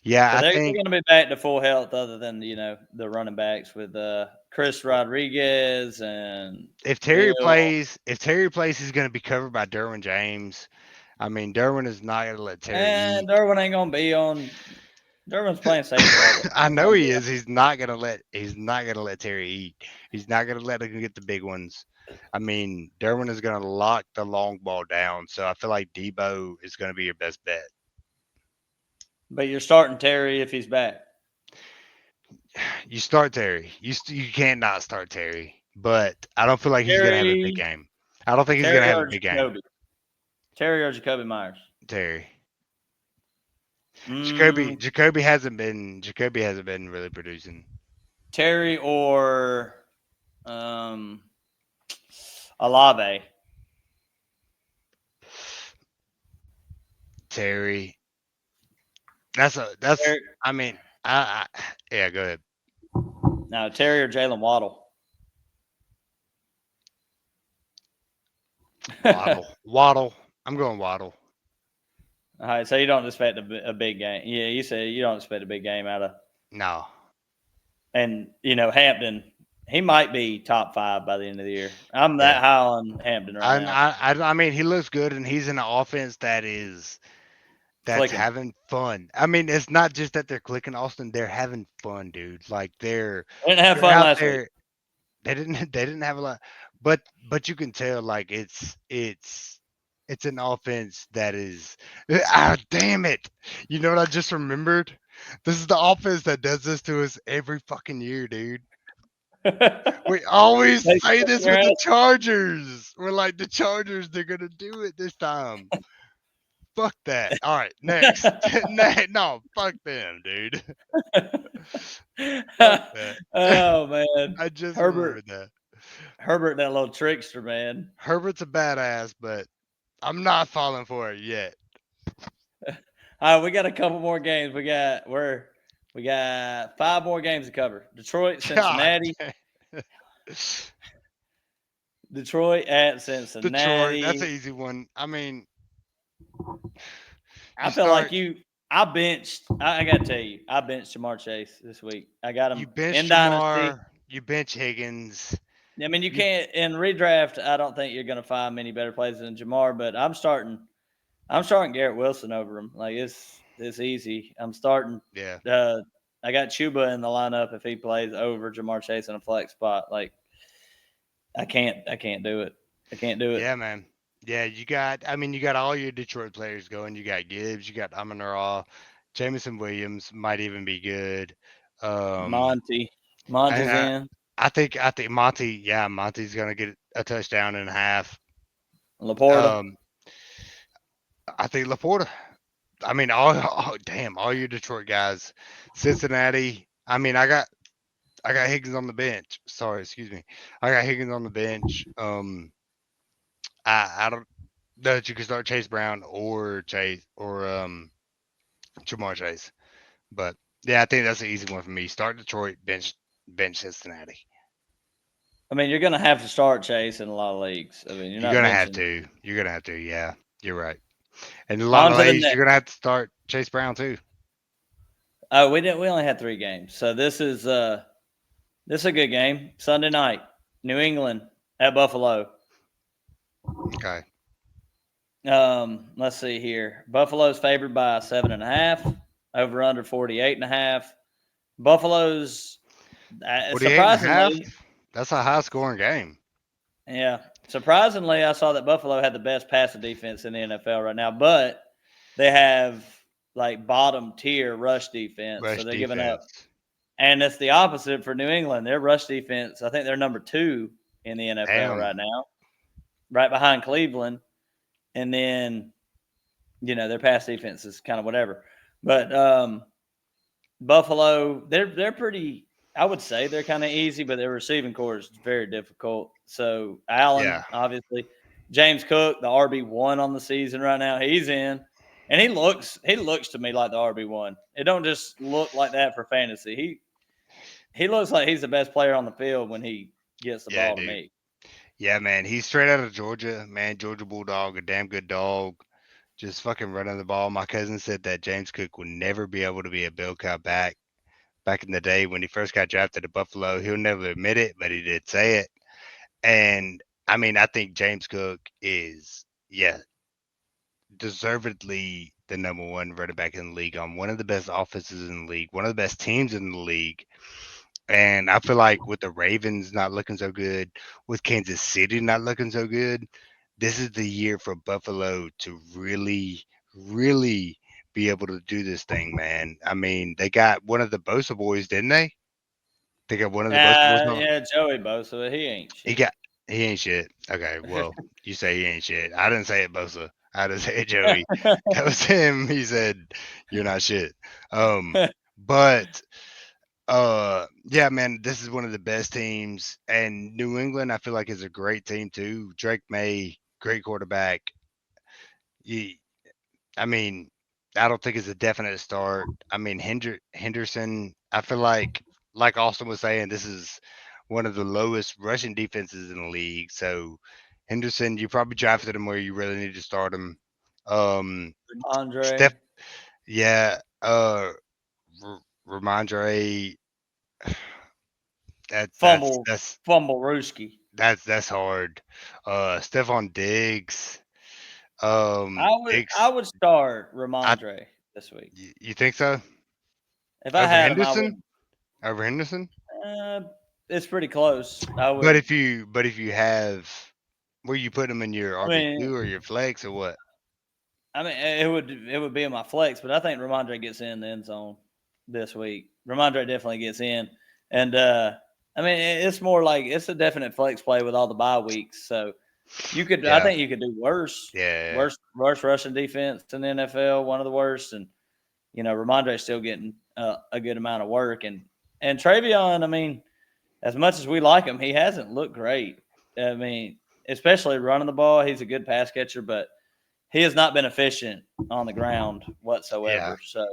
Yeah, So I they're think going to be back to full health, other than the running backs with Chris Rodriguez and Hill. If Terry plays, he's going to be covered by Derwin James. I mean, Derwin is not going to let Terry And eat. Derwin ain't going to be on. Derwin's playing safety all day. I He ain't know going to he be is. He's not gonna let Terry eat. He's not gonna let him get the big ones. I mean, Derwin is gonna lock the long ball down. So I feel like Debo is gonna be your best bet. But you're starting Terry if he's back. You start Terry. You can't not start Terry. But I don't feel like he's gonna have a big Terry, game. I don't think he's gonna Terry have a or big game. Jacoby. Terry or Jacoby Myers. Terry. Mm, Jacoby hasn't been really producing. Terry or um, Alave. Terry. That's Terry, I mean I yeah, go ahead. no, Terry or Jalen Waddle. All Waddle. I'm going Waddle. right, so you don't expect a big game. Yeah, you say you don't expect a big game out of. No. And Hampton, he might be top 5 by the end of the year. I'm Yeah. that high on Hampton right And now. I mean he looks good and he's in an offense that is that's clicking. having fun. I mean, it's not just that they're clicking, Austin. They're having fun, dude. Like I didn't have they're fun out last week. there. They didn't have a lot, but you can tell like it's an offense that is damn it. You know what I just remembered? This is the offense that does this to us every fucking year, dude. We always They say kicking this your with the ass. Chargers. We're like the Chargers, they're gonna do it this time. Fuck that. All right, next. No, fuck them, dude. Fuck that. Oh man, I just Herbert, remembered that. Herbert, that little trickster, man. Herbert's a badass, but I'm not falling for it yet. All right, we got a couple more games. We got 5 more games to cover. Detroit, God Cincinnati. damn. Detroit at Detroit, that's an Cincinnati. easy one. I mean, you I feel like start, you. I benched. I got to tell you, I benched Jamar Chase this week. I got you him bench in dynasty. Jamar, you bench Higgins. I mean, you You can't in redraft. I don't think you're going to find many better plays than Jamar. But I'm starting. I'm starting Garrett Wilson over him. Like it's easy. I'm starting. yeah. Uh, I got Chuba in the lineup if he plays over Jamar Chase in a flex spot. Like I can't do it. I can't do it. Yeah, man. Yeah, you got all your Detroit players going. You got Gibbs, you got Amon Ra, Jameson Williams might even be good. Um Monty. and Monty's in. I think Monty, yeah, Monty's gonna get a touchdown and a half. Laporta. Um I think Laporta. I mean, all damn, all your Detroit guys. Cincinnati. I mean, I got Higgins on the bench. Sorry, excuse me. I got Higgins on the bench. I don't know that you can start Chase Brown or Jamar Chase. But yeah, I think that's an easy one for me. Start Detroit, bench Cincinnati. I mean, you're gonna have to start Chase in a lot of leagues. I mean, you're You're not gonna have benching. to. You're gonna have to. Yeah, you're right. And a lot On of to the leagues, next. you're gonna have to start Chase Brown too. Oh, we didn't. We only had 3 games, so this is a good game. Sunday night, New England at Buffalo. Okay. Let's see here. Buffalo's favored by 7.5. Over under 48.5. Buffalo's 48 and a half. surprisingly, That's a high scoring game. yeah, surprisingly, I saw that Buffalo had the best passing defense in the NFL right now, but they have like bottom tier rush defense, so Rush they're giving up. defense. And it's the opposite for New England. Their rush defense, I think they're number 2 in the NFL Damn. right now, right behind Cleveland. And then, their pass defense is kind of whatever. But Buffalo, they're pretty. I would say they're kind of easy, but their receiving core is very difficult. So Yeah. Allen, obviously, James Cook, the RB1 on the season right now, he's in, and he looks to me like the RB1. It don't just look like that for fantasy. He looks like he's the best player on the field when he gets the Yeah, ball to dude. me. Yeah, man. He's straight out of Georgia, man. Georgia Bulldog, a damn good dog. Just fucking running the ball. My cousin said that James Cook will never be able to be a bell cow back in the day when he first got drafted to Buffalo. He'll never admit it, but he did say it. And I mean, I think James Cook is, yeah, deservedly the number one running back in the league on one of the best offenses in the league, one of the best teams in the league. And I feel like with the Ravens not looking so good, with Kansas City not looking so good, this is the year for Buffalo to really, really be able to do this thing, man. I mean, they got one of the Bosa boys, didn't they? They got one of the Bosa boys on. Yeah, Joey Bosa, he ain't He shit. got he ain't shit. Okay, well, you say he ain't shit. I didn't say it, Bosa. I didn't say it, Joey. That was him. He said you're not shit. But yeah, man, this is one of the best teams, and New England I feel like is a great team too. Drake May, great quarterback. He, I mean, I don't think it's a definite start. I mean, Henderson, I feel like Austin was saying, this is one of the lowest rushing defenses in the league. So Henderson, you probably drafted him where you really need to start him. Um, Steph, Andre yeah, Ramondre, that fumble fumble Rooski. that's hard. Stephon Diggs. I Diggs, would start I Ramondre this week. you think so? If I Over had him, I Henderson? would. Over Henderson? Uh, it's pretty close. I But would. if you have where you put him in your I RB mean, two or your flex or what? it would be in my flex, but I think Ramondre gets in the end zone this week. Ramondre definitely gets in, and it's more like it's a definite flex play with all the bye weeks. So I Yeah, think you could do worse, yeah, worse rushing defense in the NFL, one of the worst, and Ramondre's still getting a good amount of work, and Travion. I mean, as much as we like him, he hasn't looked great. I mean, especially running the ball, he's a good pass catcher, but he has not been efficient on the ground yeah. whatsoever. So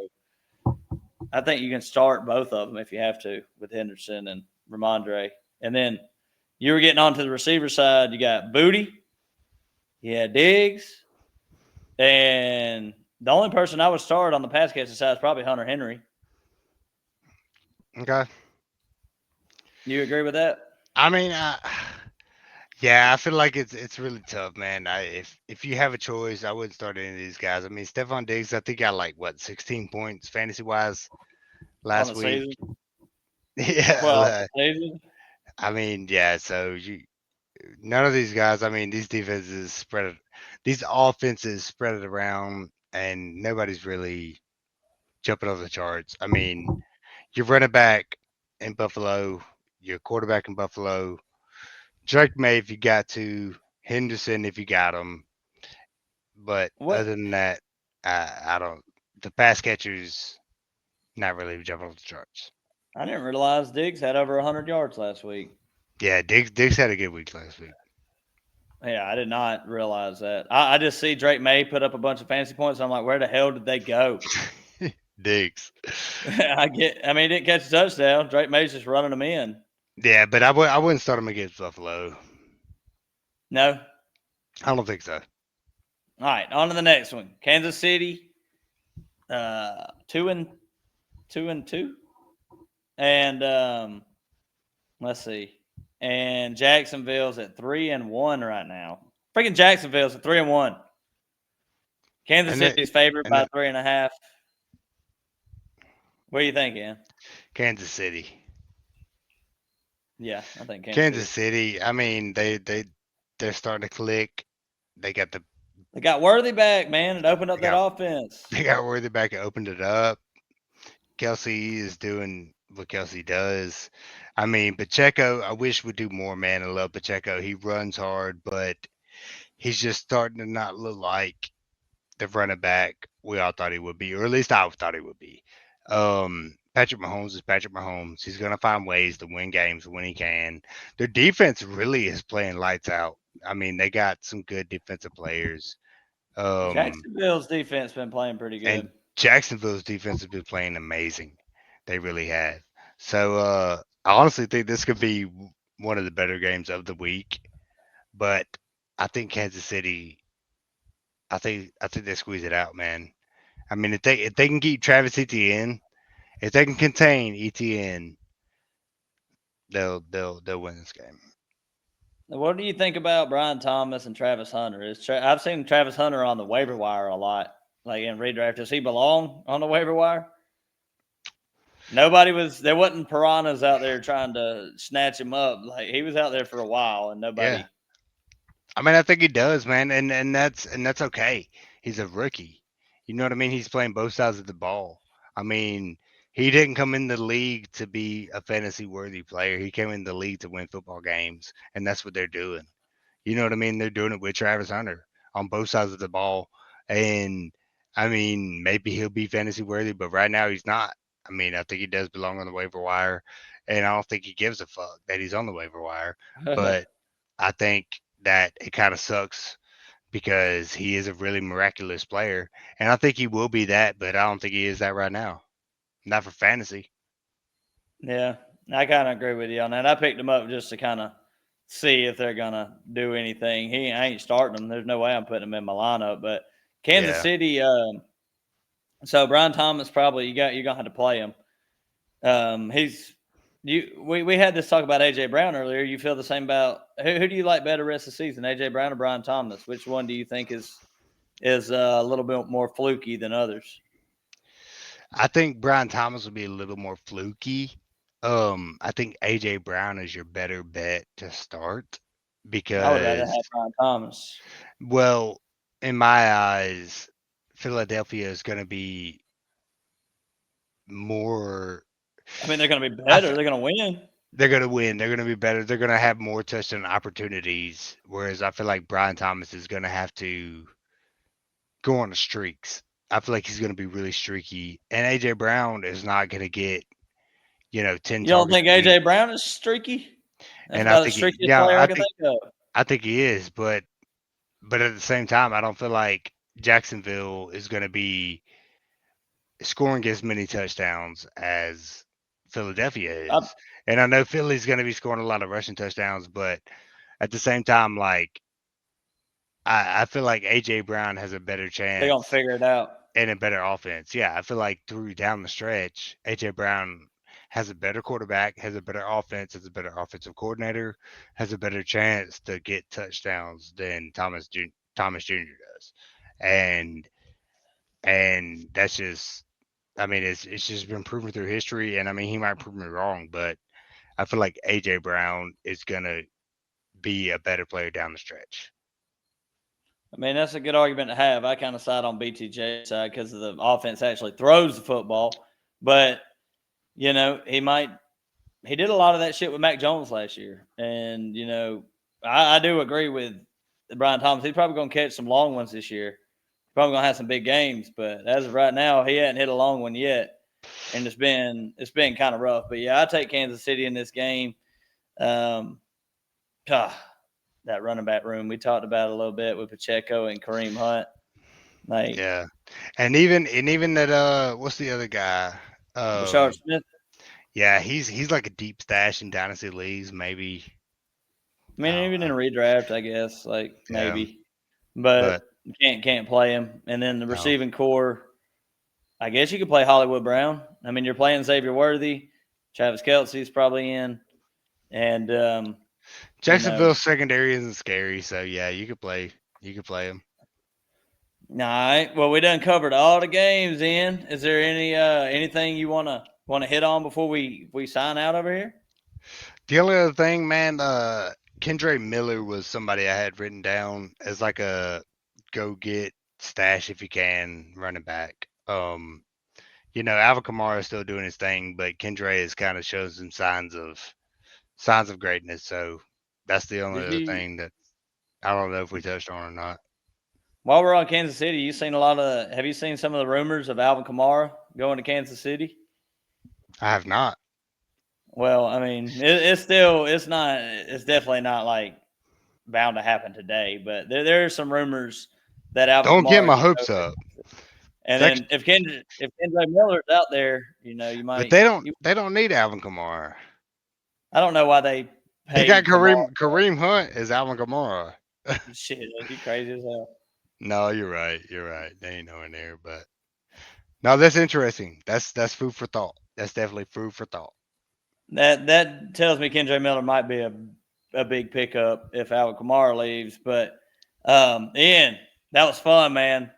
I think you can start both of them if you have to with Henderson and Ramondre. And then you were getting onto the receiver side. You got Booty, you had Diggs, and the only person I would start on the pass catching side is probably Hunter Henry. Okay. You agree with that? I mean, yeah, I feel like it's really tough, man. If you have a choice, I wouldn't start any of these guys. I mean, Stephon Diggs, I think got like what 16 points fantasy wise On last the week. season? Yeah, Well, the season? I mean, yeah. So you none of these guys. I mean, these defenses spread it, these offenses spread it around, and nobody's really jumping over the charts. I mean, your running back in Buffalo, your quarterback in Buffalo, Drake May if you got to, Henderson if you got him. But What? other than that, I don't. The pass catchers not really jumping off the charts. I didn't realize Diggs had over 100 yards last week. Yeah, Diggs had a good week last week. Yeah, I did not realize that. I just see Drake May put up a bunch of fantasy points. I'm like, where the hell did they go? Diggs. I mean, he didn't catch a touchdown. Drake May's just running them in. Yeah, but I wouldn't start him against Buffalo. No. I don't think so. All right, on to the next one. Kansas City, 2-2, and let's see, and Jacksonville's at 3-1 right now. Freaking Jacksonville's at 3-1. Kansas And it City's favored and by it, 3.5. What do you think, Ian? Kansas City. Yeah, I think Kansas Kansas City. City. I mean, they're starting to click. They got the They got Worthy back, man. It opened up they that got offense. they got Worthy back and opened it up. Kelsey is doing what Kelsey does. I mean, Pacheco, I wish would do more, man. I love Pacheco. He runs hard, but he's just starting to not look like the running back we all thought he would be, or at least I thought he would be. Patrick Mahomes is Patrick Mahomes. He's gonna find ways to win games when he can. Their defense really is playing lights out. I mean, they got some good defensive players. Um, Jacksonville's defense been playing pretty and good. Jacksonville's defense has been playing amazing. They really have. So I honestly think this could be one of the better games of the week. But I think Kansas City. I think they squeeze it out, man. I mean, if they can keep Travis Etienne, if they can contain Etienne, they'll win this game. What do you think about Brian Thomas and Travis Hunter? I've seen Travis Hunter on the waiver wire a lot, like in redraft. Does he belong on the waiver wire? There wasn't piranhas out there trying to snatch him up. Like he was out there for a while and Yeah, nobody. I mean, I think he does, man, and that's okay. He's a rookie. You know what I mean? He's playing both sides of the ball. I mean, he didn't come in the league to be a fantasy worthy player. He came in the league to win football games, and that's what they're doing. You know what I mean? They're doing it with Travis Hunter on both sides of the ball. And I mean, maybe he'll be fantasy worthy, but right now he's not. I mean, I think he does belong on the waiver wire, and I don't think he gives a fuck that he's on the waiver wire. But I think that it kind of sucks because he is a really miraculous player, and I think he will be that, but I don't think he is that right now. Not for fantasy. Yeah, I kind of agree with you on that. I picked him up just to kind of see if they're gonna do anything. I ain't starting him. There's no way I'm putting him in my lineup. But Kansas Yeah. City. So Brian Thomas probably you're gonna have to play him. He's you. We had this talk about AJ Brown earlier. You feel the same about who do you like better rest of the season, AJ Brown or Brian Thomas? Which one do you think is? is a little bit more fluky than others. I think Brian Thomas will be a little more fluky. I think AJ Brown is your better bet to start I would rather because, have Brian Thomas. well, in my eyes, Philadelphia is going to be more. I mean, they're going to be I better. th- They're going to win. they're going to win. They're going to be better. They're going to have more touchdown opportunities. Whereas I feel like Brian Thomas is going to have to go on the streaks. I feel like he's going to be really streaky, and AJ Brown is not going to get 10 You don't targets think a week. AJ Brown is streaky? That's And I about the think, streakiest yeah, player I can think of. I think he is, but at the same time, I don't feel like Jacksonville is going to be scoring as many touchdowns as Philadelphia I, is. And I know Philly's going to be scoring a lot of rushing touchdowns, but at the same time, like I feel like AJ Brown has a better they're going to chance figure it out. and a better offense. Yeah, I feel like through down the stretch, AJ Brown has a better quarterback, has a better offense, has a better offensive coordinator, has a better chance to get touchdowns than Thomas Jr. does. And that's just, I mean, it's just been proven through history. And I mean, he might prove me wrong, but I feel like AJ Brown is gonna be a better player down the stretch. I mean, that's a good argument to have. I kind of side on BTJ's side because the offense actually throws the football. But, he did a lot of that shit with Mac Jones last year. And, I do agree with Brian Thomas. He's probably going to catch some long ones this year. Probably going to have some big games. But as of right now, he hadn't hit a long one yet. And it's been kind of rough. But, yeah, I take Kansas City in this game. Um, ah, that running back room we talked about a little bit with Pacheco and Kareem Hunt. Like Yeah, and even that what's the other guy? Rashard Um, Smith. yeah, he's like a deep stash in dynasty leagues, maybe. I I mean, don't even in know. a redraft, I guess, like Yeah, maybe, but but can't play him. And then the no, receiving core, I guess you could play Hollywood Brown. I mean, you're playing Xavier Worthy, Travis Kelsey's probably in, and you know, Jacksonville's secondary isn't scary, so yeah, you could play him. all right. Well, we done covered all the games. In is there anything you wanna hit on before we sign out over here? The only other thing, man, Kendre Miller was somebody I had written down as like a go get stash if you can running back. Alvin Kamara is still doing his thing, but Kendre has kind of shown some signs of greatness. So that's the only Did other you thing that I don't know if we touched on or not. While we're on Kansas City, have you seen some of the rumors of Alvin Kamara going to Kansas City? I have not. Well, I mean, it's definitely not like bound to happen today, but there are some rumors that Alvin Don't get Kamara my could go hopes to. up. And It's then actually, if Kendrick Miller's out there, you but might they don't need Alvin Kamara. I don't know why they They got paid Kamara. Kareem Hunt as Alvin Kamara. Shit, you crazy as hell. No, you're right. You're right. They ain't nowhere near, but no, that's interesting. That's food for thought. That's definitely food for thought. That tells me Kendrick Miller might be a big pickup if Alvin Kamara leaves. But Ian, that was fun, man.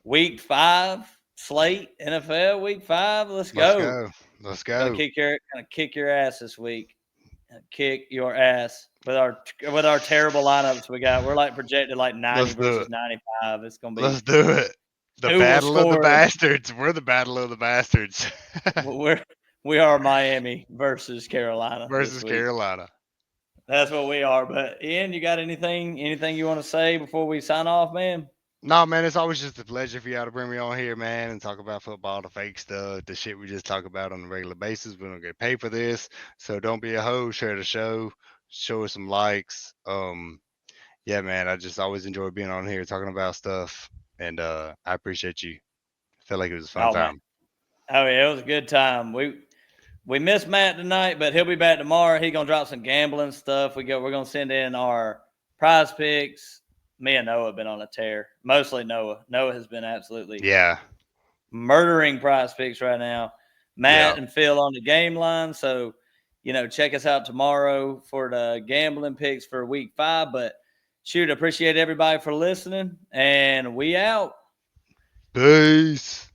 Week 5 slate NFL week 5. Let's Let's go. go. Let's Gonna go. kick your ass this week. Kick your ass with our terrible lineups we got. We're like projected like 90 Let's do versus it. 95. It's gonna Let's be do it. The who will battle of the score. bastards. We're the battle of the bastards We are Miami versus Carolina this versus week. Carolina. That's what we are. But Ian, you got anything you want to say before we sign off, man? No, man, it's always just a pleasure for y'all to bring me on here, man, and talk about football, the fake stuff, the shit we just talk about on a regular basis. We don't get paid for this, so don't be a hoe. Share the show, show us some likes. Yeah, man, I just always enjoy being on here talking about stuff, and I appreciate you. Felt like it was a fun Oh man. time. Oh yeah, it was a good time. We missed Matt tonight, but he'll be back tomorrow. He's gonna drop some gambling stuff. We're gonna send in our prize picks. Me and Noah have been on a tear. Mostly Noah. Noah has been absolutely Yeah, murdering prize picks right now. yeah. Matt and Phil on the game line. So, check us out tomorrow for the gambling picks for week 5. But shoot, appreciate everybody for listening, and we out. Peace.